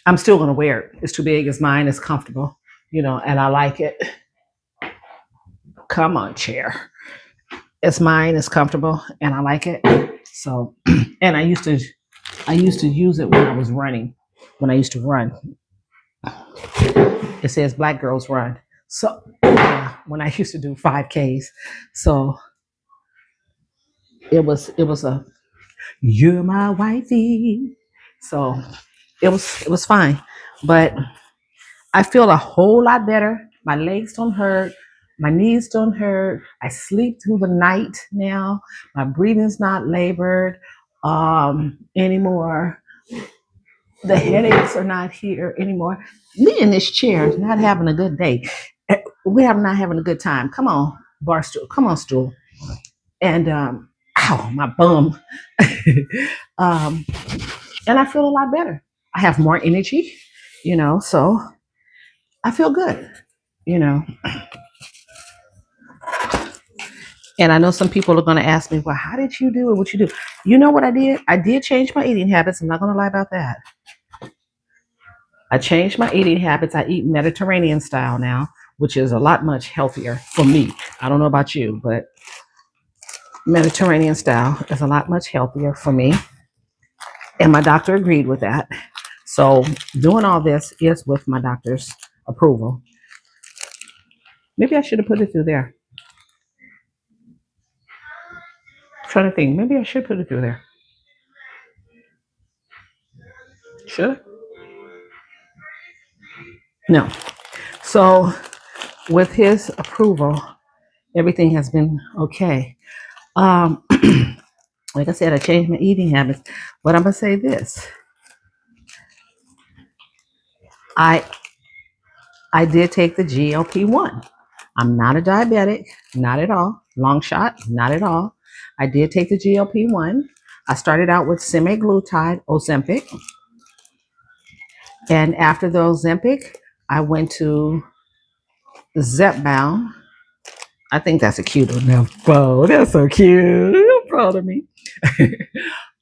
I'm still going to wear it. It's too big. It's mine. It's comfortable, and I like it. Come on, chair. It's mine. It's comfortable, and I like it. So, and I used to use it when I was running. When I used to run, it says Black Girls Run. So, when I used to do 5Ks, so it was a you're my wifey. So it was fine, but I feel a whole lot better. My legs don't hurt. My knees don't hurt. I sleep through the night now. My breathing's not labored anymore. The headaches are not here anymore. Me in this chair is not having a good day. We're not having a good time. Come on, bar stool. Come on, stool. And ow, my bum. um, and I feel a lot better. I have more energy, so I feel good, you know. And I know some people are going to ask me, well, how did you do it? What you do? You know what I did? I did change my eating habits. I'm not going to lie about that. I changed my eating habits. I eat Mediterranean style now, which is a lot much healthier for me. I don't know about you, but Mediterranean style is a lot much healthier for me. And my doctor agreed with that. So doing all this is with my doctor's approval. Maybe I should have put it through there. I'm trying to think. Maybe I should put it through there. Should I? No. So with his approval, everything has been okay. Um, like I said, I changed my eating habits, but I'm gonna say this: I I did take the GLP-1. I'm not a diabetic, not at all. Long shot, not at all. I did take the GLP-1. I started out with semaglutide, Ozempic, and after the Ozempic, I went to Zepbound. I think that's a cute one. Now, whoa, that's so cute. I'm proud of me.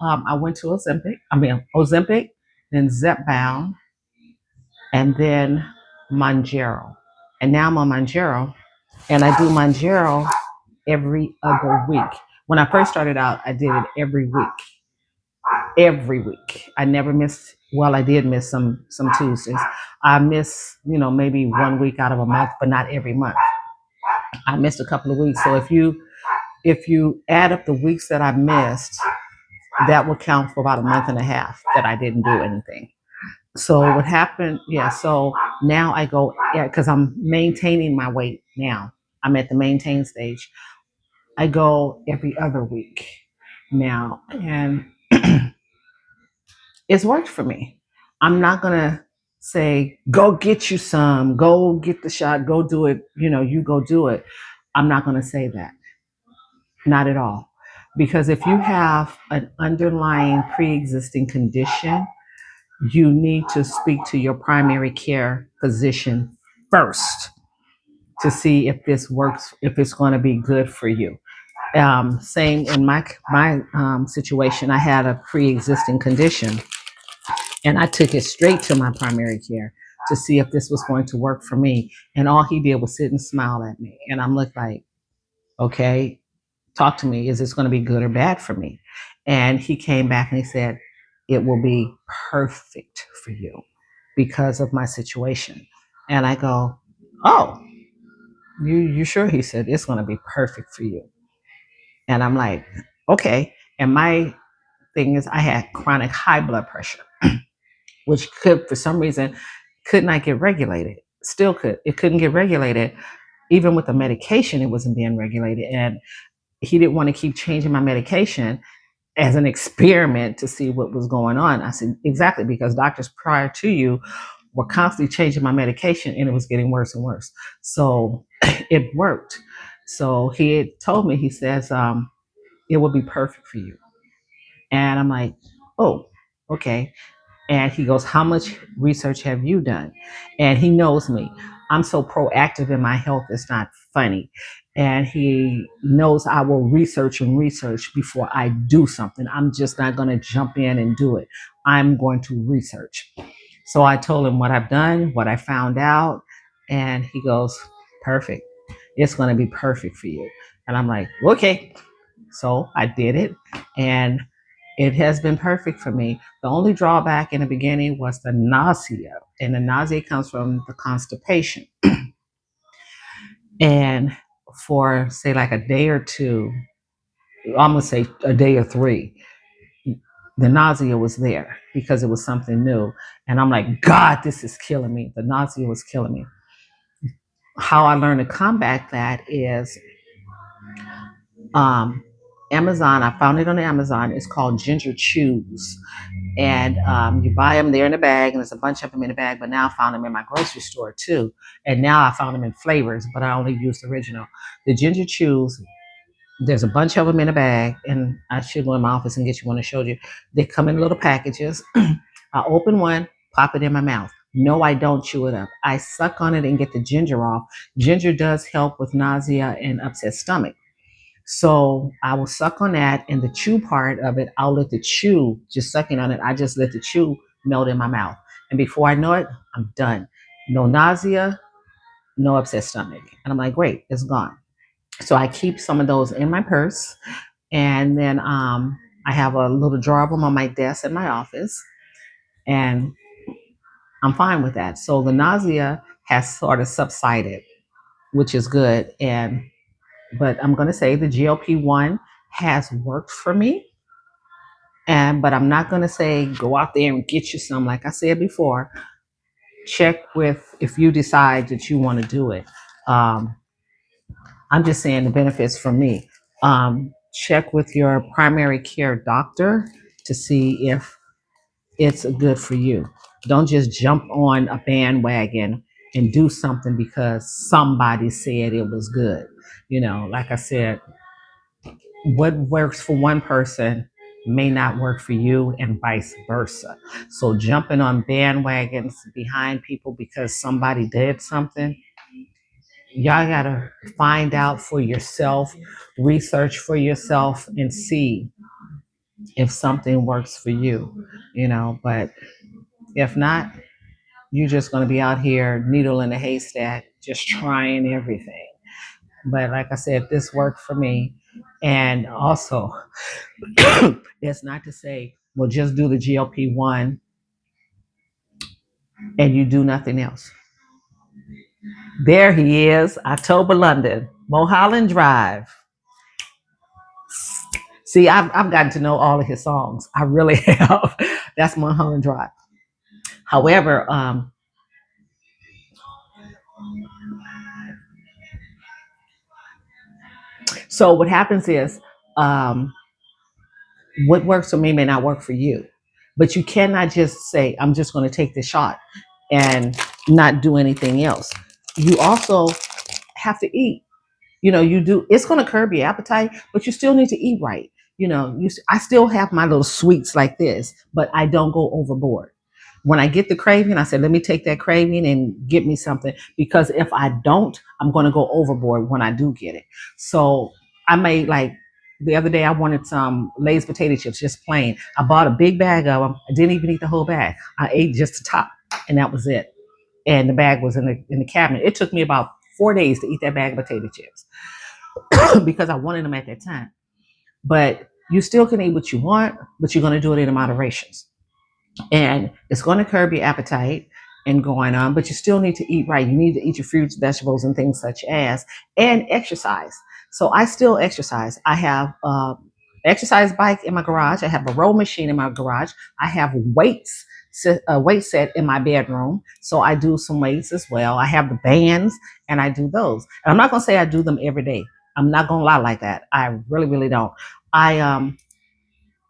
I went to Ozempic, then Zepbound, and then Mounjaro. And now I'm on Mounjaro, and I do Mounjaro every other week. When I first started out, I did it every week. Every week. I never missed. Well, I did miss some Tuesdays. I miss, maybe 1 week out of a month, but not every month. I missed a couple of weeks. So if you add up the weeks that I missed, that would count for about a month and a half that I didn't do anything. So what happened? Yeah. So now I go, yeah, because I'm maintaining my weight now. I'm at the maintain stage. I go every other week now, and it's worked for me. I'm not gonna say go get you some, go get the shot, go do it. You go do it. I'm not gonna say that. Not at all. Because if you have an underlying pre-existing condition, you need to speak to your primary care physician first to see if this works, if it's going to be good for you. Same in my situation. I had a pre-existing condition, and I took it straight to my primary care to see if this was going to work for me. And all he did was sit and smile at me, and I'm like, okay, talk to me. Is this going to be good or bad for me? And he came back and he said, it will be perfect for you because of my situation. And I go, oh, you sure? He said, it's going to be perfect for you. And I'm like, okay. And my thing is, I had chronic high blood pressure, which could, for some reason, could not get regulated. Still could. It couldn't get regulated. Even with the medication, it wasn't being regulated. And he didn't want to keep changing my medication as an experiment to see what was going on. I said, exactly, because doctors prior to you were constantly changing my medication and it was getting worse and worse. So it worked. So he had told me, he says, it will be perfect for you. And I'm like, oh, okay. And he goes, how much research have you done? And he knows me. I'm so proactive in my health, it's not funny. And he knows I will research and research before I do something. I'm just not going to jump in and do it. I'm going to research. So I told him what I've done, what I found out. And he goes, perfect. It's going to be perfect for you. And I'm like, okay. So I did it. And it has been perfect for me. The only drawback in the beginning was the nausea, and the nausea comes from the constipation. And for say like a day or two, I'm gonna say a day or three, the nausea was there because it was something new. And I'm like, God, this is killing me. The nausea was killing me. How I learned to combat that is um, Amazon. I found it on Amazon. It's called Ginger Chews. And you buy them, they're in a bag, and there's a bunch of them in a bag. But now I found them in my grocery store too. And now I found them in flavors, but I only used the original. The Ginger Chews, there's a bunch of them in a bag, and I should go in my office and get you one I showed you. They come in little packages. I open one, pop it in my mouth. No, I don't chew it up. I suck on it and get the ginger off. Ginger does help with nausea and upset stomach. So I will suck on that, and the chew part of it, I'll let the chew, just sucking on it, I just let the chew melt in my mouth. And before I know it, I'm done. No nausea, no upset stomach. And I'm like, great, it's gone. So I keep some of those in my purse. And then I have a little jar of them on my desk in my office. And I'm fine with that. So the nausea has sort of subsided, which is good. But I'm going to say the GLP-1 has worked for me. But I'm not going to say go out there and get you some. Like I said before, check with, if you decide that you want to do it. Um, I'm just saying the benefits for me. Check with your primary care doctor to see if it's good for you. Don't just jump on a bandwagon and do something because somebody said it was good. Like I said, what works for one person may not work for you, and vice versa. So jumping on bandwagons behind people because somebody did something, y'all gotta find out for yourself, research for yourself, and see if something works for you. But if not, you're just gonna be out here needle in a haystack, just trying everything. But like I said, this worked for me. And also, it's not to say, well, just do the GLP-1 and you do nothing else. There he is, October London, Mulholland Drive. See, I've gotten to know all of his songs. I really have. That's Mulholland Drive. However, so what happens is, um, what works for me may not work for you. But you cannot just say, I'm just going to take the shot and not do anything else. You also have to eat. You do, it's going to curb your appetite, but you still need to eat right. I still have my little sweets like this, but I don't go overboard. When I get the craving, I said, let me take that craving and get me something, because if I don't, I'm going to go overboard when I do get it. So I made, like, the other day I wanted some Lay's potato chips, just plain. I bought a big bag of them. I didn't even eat the whole bag. I ate just the top, and that was it. And the bag was in the cabinet. It took me about 4 days to eat that bag of potato chips because I wanted them at that time. But you still can eat what you want, but you're going to do it in moderation, and it's going to curb your appetite and going on, but you still need to eat right. You need to eat your fruits, vegetables, and things such as, and exercise. So I still exercise. I have exercise bike in my garage. I have a row machine in my garage. I have weights, a weight set in my bedroom. So I do some weights as well. I have the bands, and I do those. And I'm not going to say I do them every day. I'm not going to lie like that. I really, really don't. I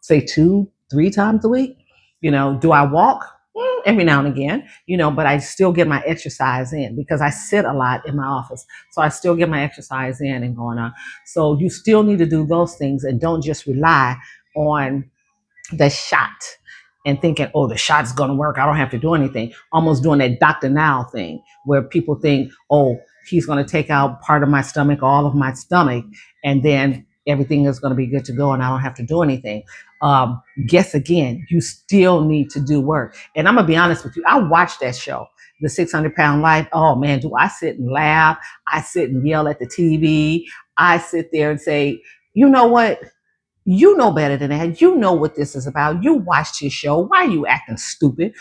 say 2, 3 times a week. Do I walk? Every now and again, but I still get my exercise in because I sit a lot in my office. So I still get my exercise in and going on. So you still need to do those things, and don't just rely on the shot and thinking, oh, the shot's going to work. I don't have to do anything. Almost doing that Dr. Now thing where people think, oh, he's going to take out part of my stomach, all of my stomach, and then everything is going to be good to go and I don't have to do anything. Guess again, you still need to do work. And I'm going to be honest with you. I watched that show, The 600-Pound Life. Oh, man, do I sit and laugh? I sit and yell at the TV. I sit there and say, you know what? You know better than that. You know what this is about. You watched his show. Why are you acting stupid?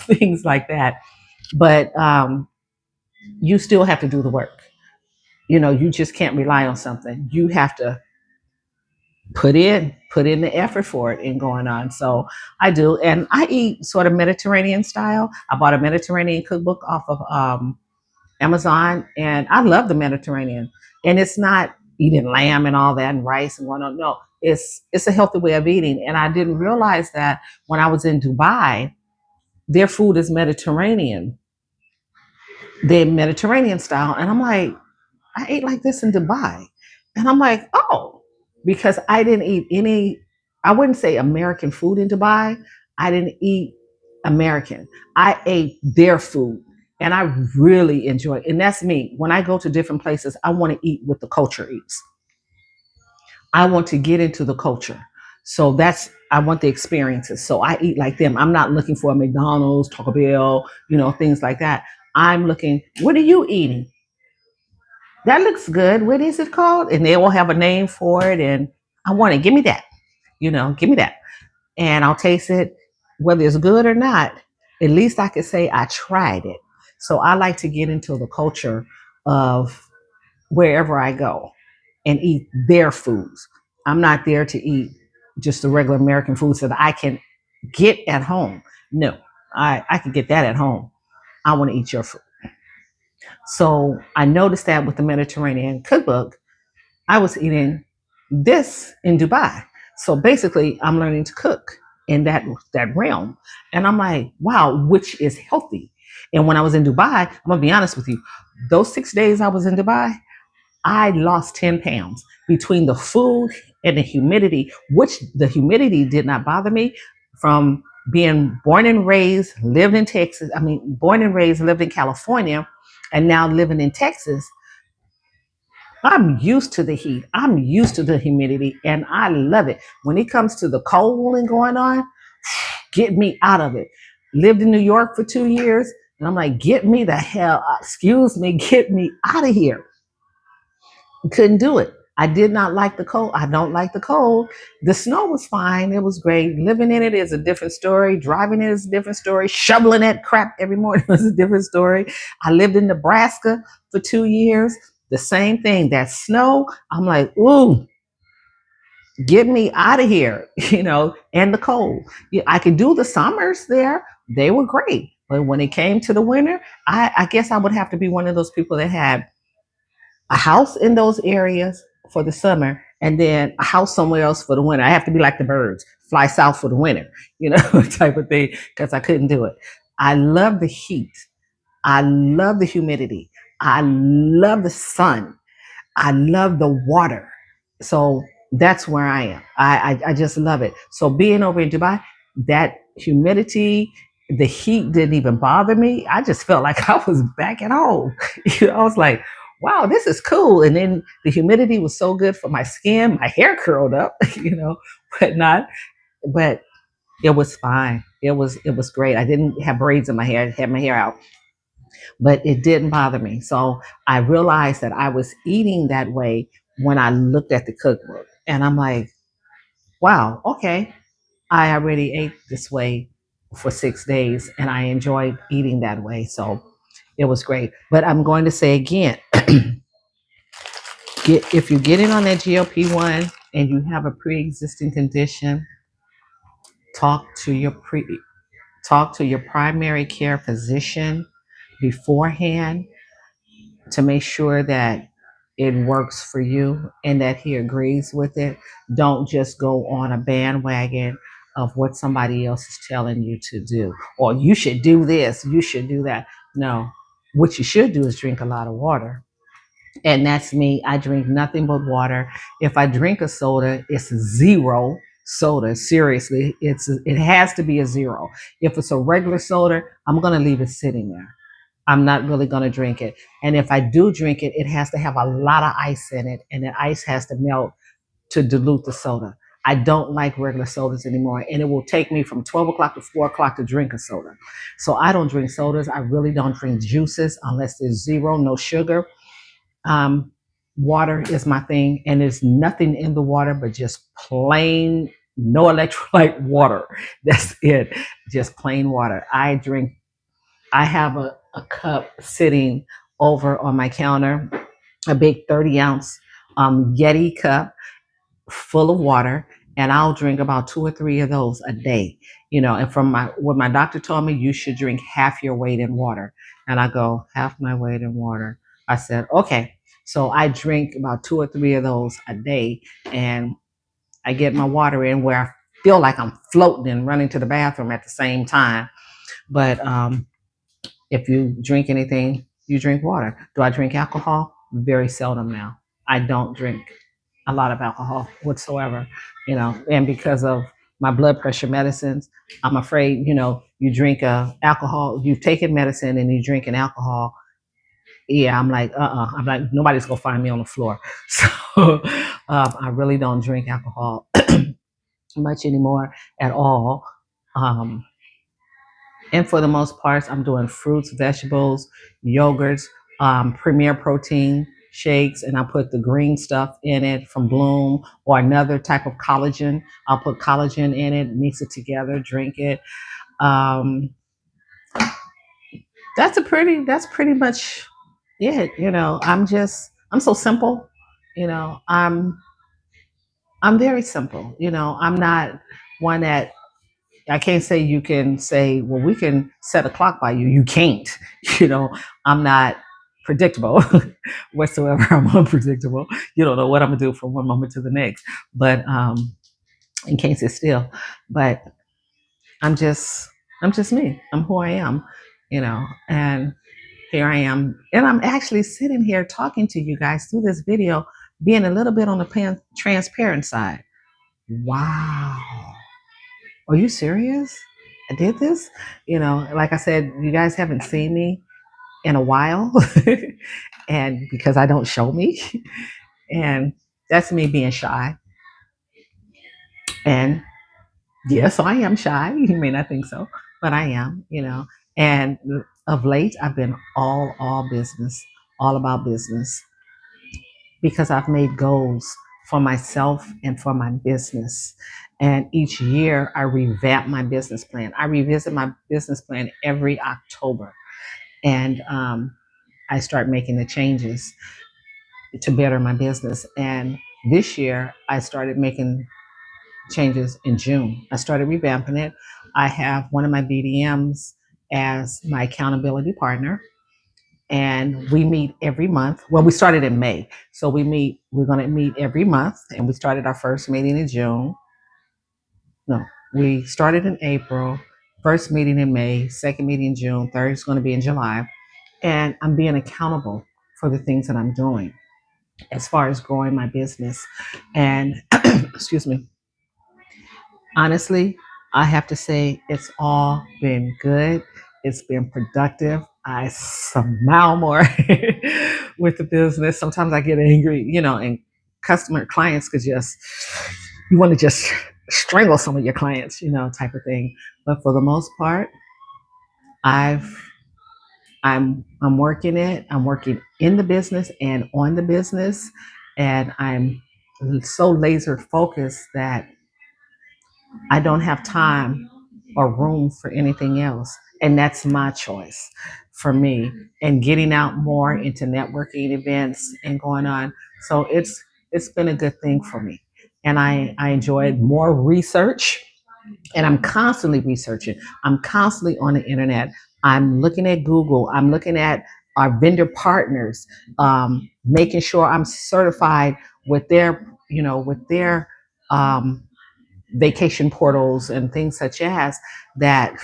Things like that. But you still have to do the work. You just can't rely on something. You have to put in the effort for it and going on. So I do. And I eat sort of Mediterranean style. I bought a Mediterranean cookbook off of Amazon, and I love the Mediterranean. And it's not eating lamb and all that and rice and whatnot. No, it's a healthy way of eating. And I didn't realize that when I was in Dubai, their food is Mediterranean. They're Mediterranean style. And I'm like, I ate like this in Dubai. And I'm like, oh, because I didn't eat any, I wouldn't say American food in Dubai. I didn't eat American. I ate their food, and I really enjoy it. And that's me. When I go to different places, I want to eat what the culture eats. I want to get into the culture. So I want the experiences. So I eat like them. I'm not looking for a McDonald's, Taco Bell, things like that. I'm looking, what are you eating? That looks good. What is it called? And they will have a name for it. And I want it. Give me that. Give me that. And I'll taste it. Whether it's good or not, at least I can say I tried it. So I like to get into the culture of wherever I go and eat their foods. I'm not there to eat just the regular American foods that I can get at home. No, I can get that at home. I want to eat your food. So I noticed that with the Mediterranean cookbook, I was eating this in Dubai. So basically, I'm learning to cook in that realm. And I'm like, wow, which is healthy. And when I was in Dubai, I'm gonna be honest with you, those 6 days I was in Dubai, I lost 10 pounds between the food and the humidity, which the humidity did not bother me from being born and raised, lived in Texas. I mean, born and raised, lived in California, and now living in Texas. I'm used to the heat. I'm used to the humidity, and I love it. When it comes to the cold and going on, get me out of it. Lived in New York for 2 years, and I'm like, get me the hell, excuse me, get me out of here. Couldn't do it. I did not like the cold. I don't like the cold. The snow was fine. It was great. Living in it is a different story. Driving it is a different story. Shoveling that crap every morning was a different story. I lived in Nebraska for 2 years. The same thing. That snow, I'm like, ooh, get me out of here, and the cold. Yeah, I could do the summers there. They were great. But when it came to the winter, I guess I would have to be one of those people that had a house in those areas for the summer and then a house somewhere else for the winter. I have to be like the birds, fly south for the winter, type of thing, because I couldn't do it. I love the heat. I love the humidity. I love the sun. I love the water. So That's where I am. I just love it. So being over in Dubai, that humidity, the heat didn't even bother me. I just felt like I was back at home. I was like, wow, this is cool. And then the humidity was so good for my skin. My hair curled up, but not. But it was fine. It was great. I didn't have braids in my hair. I had my hair out, but it didn't bother me. So I realized that I was eating that way when I looked at the cookbook, and I'm like, wow, okay, I already ate this way for 6 days and I enjoyed eating that way. So it was great. But I'm going to say again, if you're getting on that GLP-1 and you have a pre-existing condition, talk to your primary care physician beforehand to make sure that it works for you and that he agrees with it. Don't just go on a bandwagon of what somebody else is telling you to do, or you should do this, you should do that. No, what you should do is drink a lot of water. And that's me. I drink nothing but water. If I drink a soda, it's zero soda. Seriously, it has to be a zero. If it's a regular soda, I'm gonna leave it sitting there. I'm not really going to drink it. And if I do drink it, it has to have a lot of ice in it, and the ice has to melt to dilute the soda. I don't like regular sodas anymore, and it will take me from 12 o'clock to 4 o'clock to drink a soda. So I don't drink sodas. I really don't drink juices unless there's zero, no sugar. Um, Water is my thing, and there's nothing in the water but just plain, no electrolyte water. That's it, just plain water. I have a cup sitting over on my counter, a big 30-ounce Yeti cup full of water, and I'll drink about 2 or 3 of those a day. And from what my doctor told me, you should drink half your weight in water. And I go, half my weight in water. I said, okay. So I drink about 2 or 3 of those a day, and I get my water in where I feel like I'm floating and running to the bathroom at the same time. But if you drink anything, you drink water. Do I drink alcohol? Very seldom now. I don't drink a lot of alcohol whatsoever, and because of my blood pressure medicines, I'm afraid, you drink alcohol, you've taken medicine and you drink an alcohol. Yeah, I'm like, I'm like, nobody's gonna find me on the floor. So I really don't drink alcohol much anymore at all. Um, and for the most part, I'm doing fruits, vegetables, yogurts, premier protein shakes, and I put the green stuff in it from Bloom, or another type of collagen. I'll put collagen in it, mix it together, drink it. Um, that's pretty much it. I'm so simple. You know, I'm I'm very simple. I'm not one that I can't say you can say, well, we can set a clock by you. You can't. You know, I'm not predictable whatsoever. I'm unpredictable. You don't know what I'm gonna do from one moment to the next. But in case it's still, but I'm just I'm just me. I'm who I am, and here I am. And I'm actually sitting here talking to you guys through this video, being a little bit on the transparent side. Wow. Are you serious? I did this? Like I said, you guys haven't seen me in a while. And because I don't show me. And that's me being shy. And yes, I am shy. You may not think so, but I am. And of late, I've been all business, all about business, because I've made goals for myself and for my business. And each year I revamp my business plan. I revisit my business plan every October, and I start making the changes to better my business. And this year I started making changes in June. I started revamping it. I have one of my BDMs as my accountability partner, and we meet every month. Well, we started in May, so we're going to meet every month, and we started our first meeting in June. No, we started in April, first meeting in May, second meeting in June, third is going to be in July. And I'm being accountable for the things that I'm doing as far as growing my business. And Excuse me. Honestly, I have to say it's all been good. It's been productive. I smile more with the business. Sometimes I get angry, and customer clients could just, you want to just strangle some of your clients, type of thing. But for the most part, I've I'm working it. I'm working in the business and on the business, and I'm so laser focused that I don't have time or room for anything else. And that's my choice for me. And getting out more into networking events and going on. So it's been a good thing for me. And I enjoyed more research, and I'm constantly researching. I'm constantly on the internet. I'm looking at Google. I'm looking at our vendor partners, making sure I'm certified with their um, vacation portals and things such as that.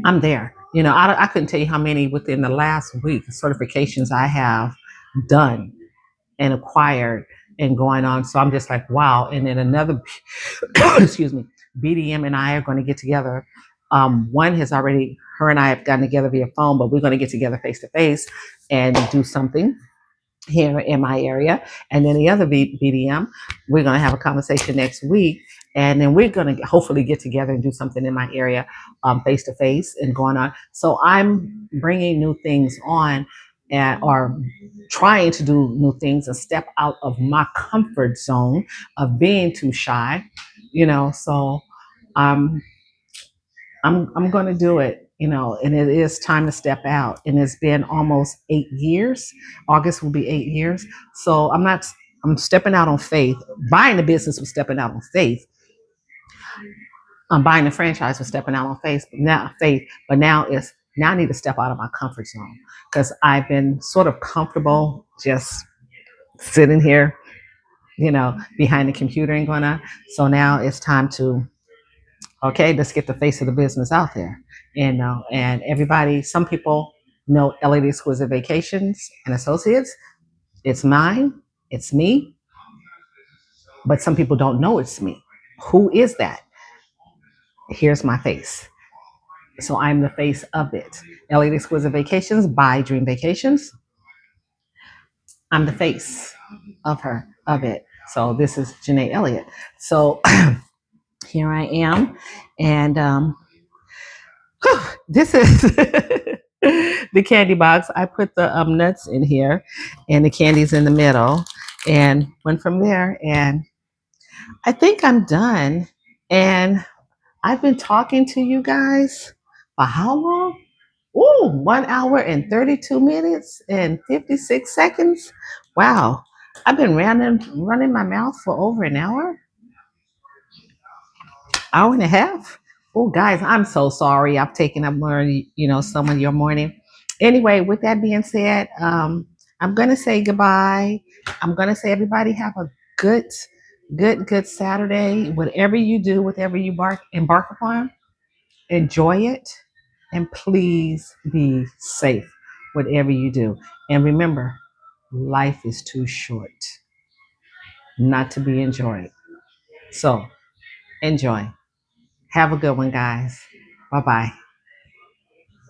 I'm there. I couldn't tell you how many within the last week certifications I have done and acquired and going on. So I'm just like, wow. And then another, excuse me, BDM and I are going to get together. One has already, her and I have gotten together via phone, but we're going to get together face to face and do something here in my area. And then the other BDM, we're going to have a conversation next week. And then we're going to hopefully get together and do something in my area face to face and going on. So I'm bringing new things on or trying to do new things and step out of my comfort zone of being too shy, so um, I'm going to do it, and it is time to step out. And it's been almost 8 years. August will be 8 years. So I'm stepping out on faith. Buying the business was stepping out on faith. I'm buying the franchise was stepping out on faith. But now I need to step out of my comfort zone because I've been sort of comfortable just sitting here, behind the computer and going on. So now it's time to, okay, let's get the face of the business out there. And everybody, some people know LA Exquisite Vacations and Associates. It's mine, it's me, but some people don't know it's me. Who is that? Here's my face. So I'm the face of it. LA Exquisite Vacations by Dream Vacations. I'm the face of it. So this is Janae Elliott. So here I am. And this is the candy box. I put the nuts in here and the candies in the middle and went from there. And I think I'm done. And I've been talking to you guys for how long? Ooh, 1 hour and 32 minutes and 56 seconds. Wow. I've been running my mouth for over an hour and a half. Oh, guys, I'm so sorry. I've taken up more, some of your morning. Anyway, with that being said, I'm gonna say goodbye. I'm gonna say everybody have a good Saturday. Whatever you do, whatever you embark upon, enjoy it, and please be safe. Whatever you do, and remember, life is too short not to be enjoyed. So enjoy. Have a good one, guys. Bye bye.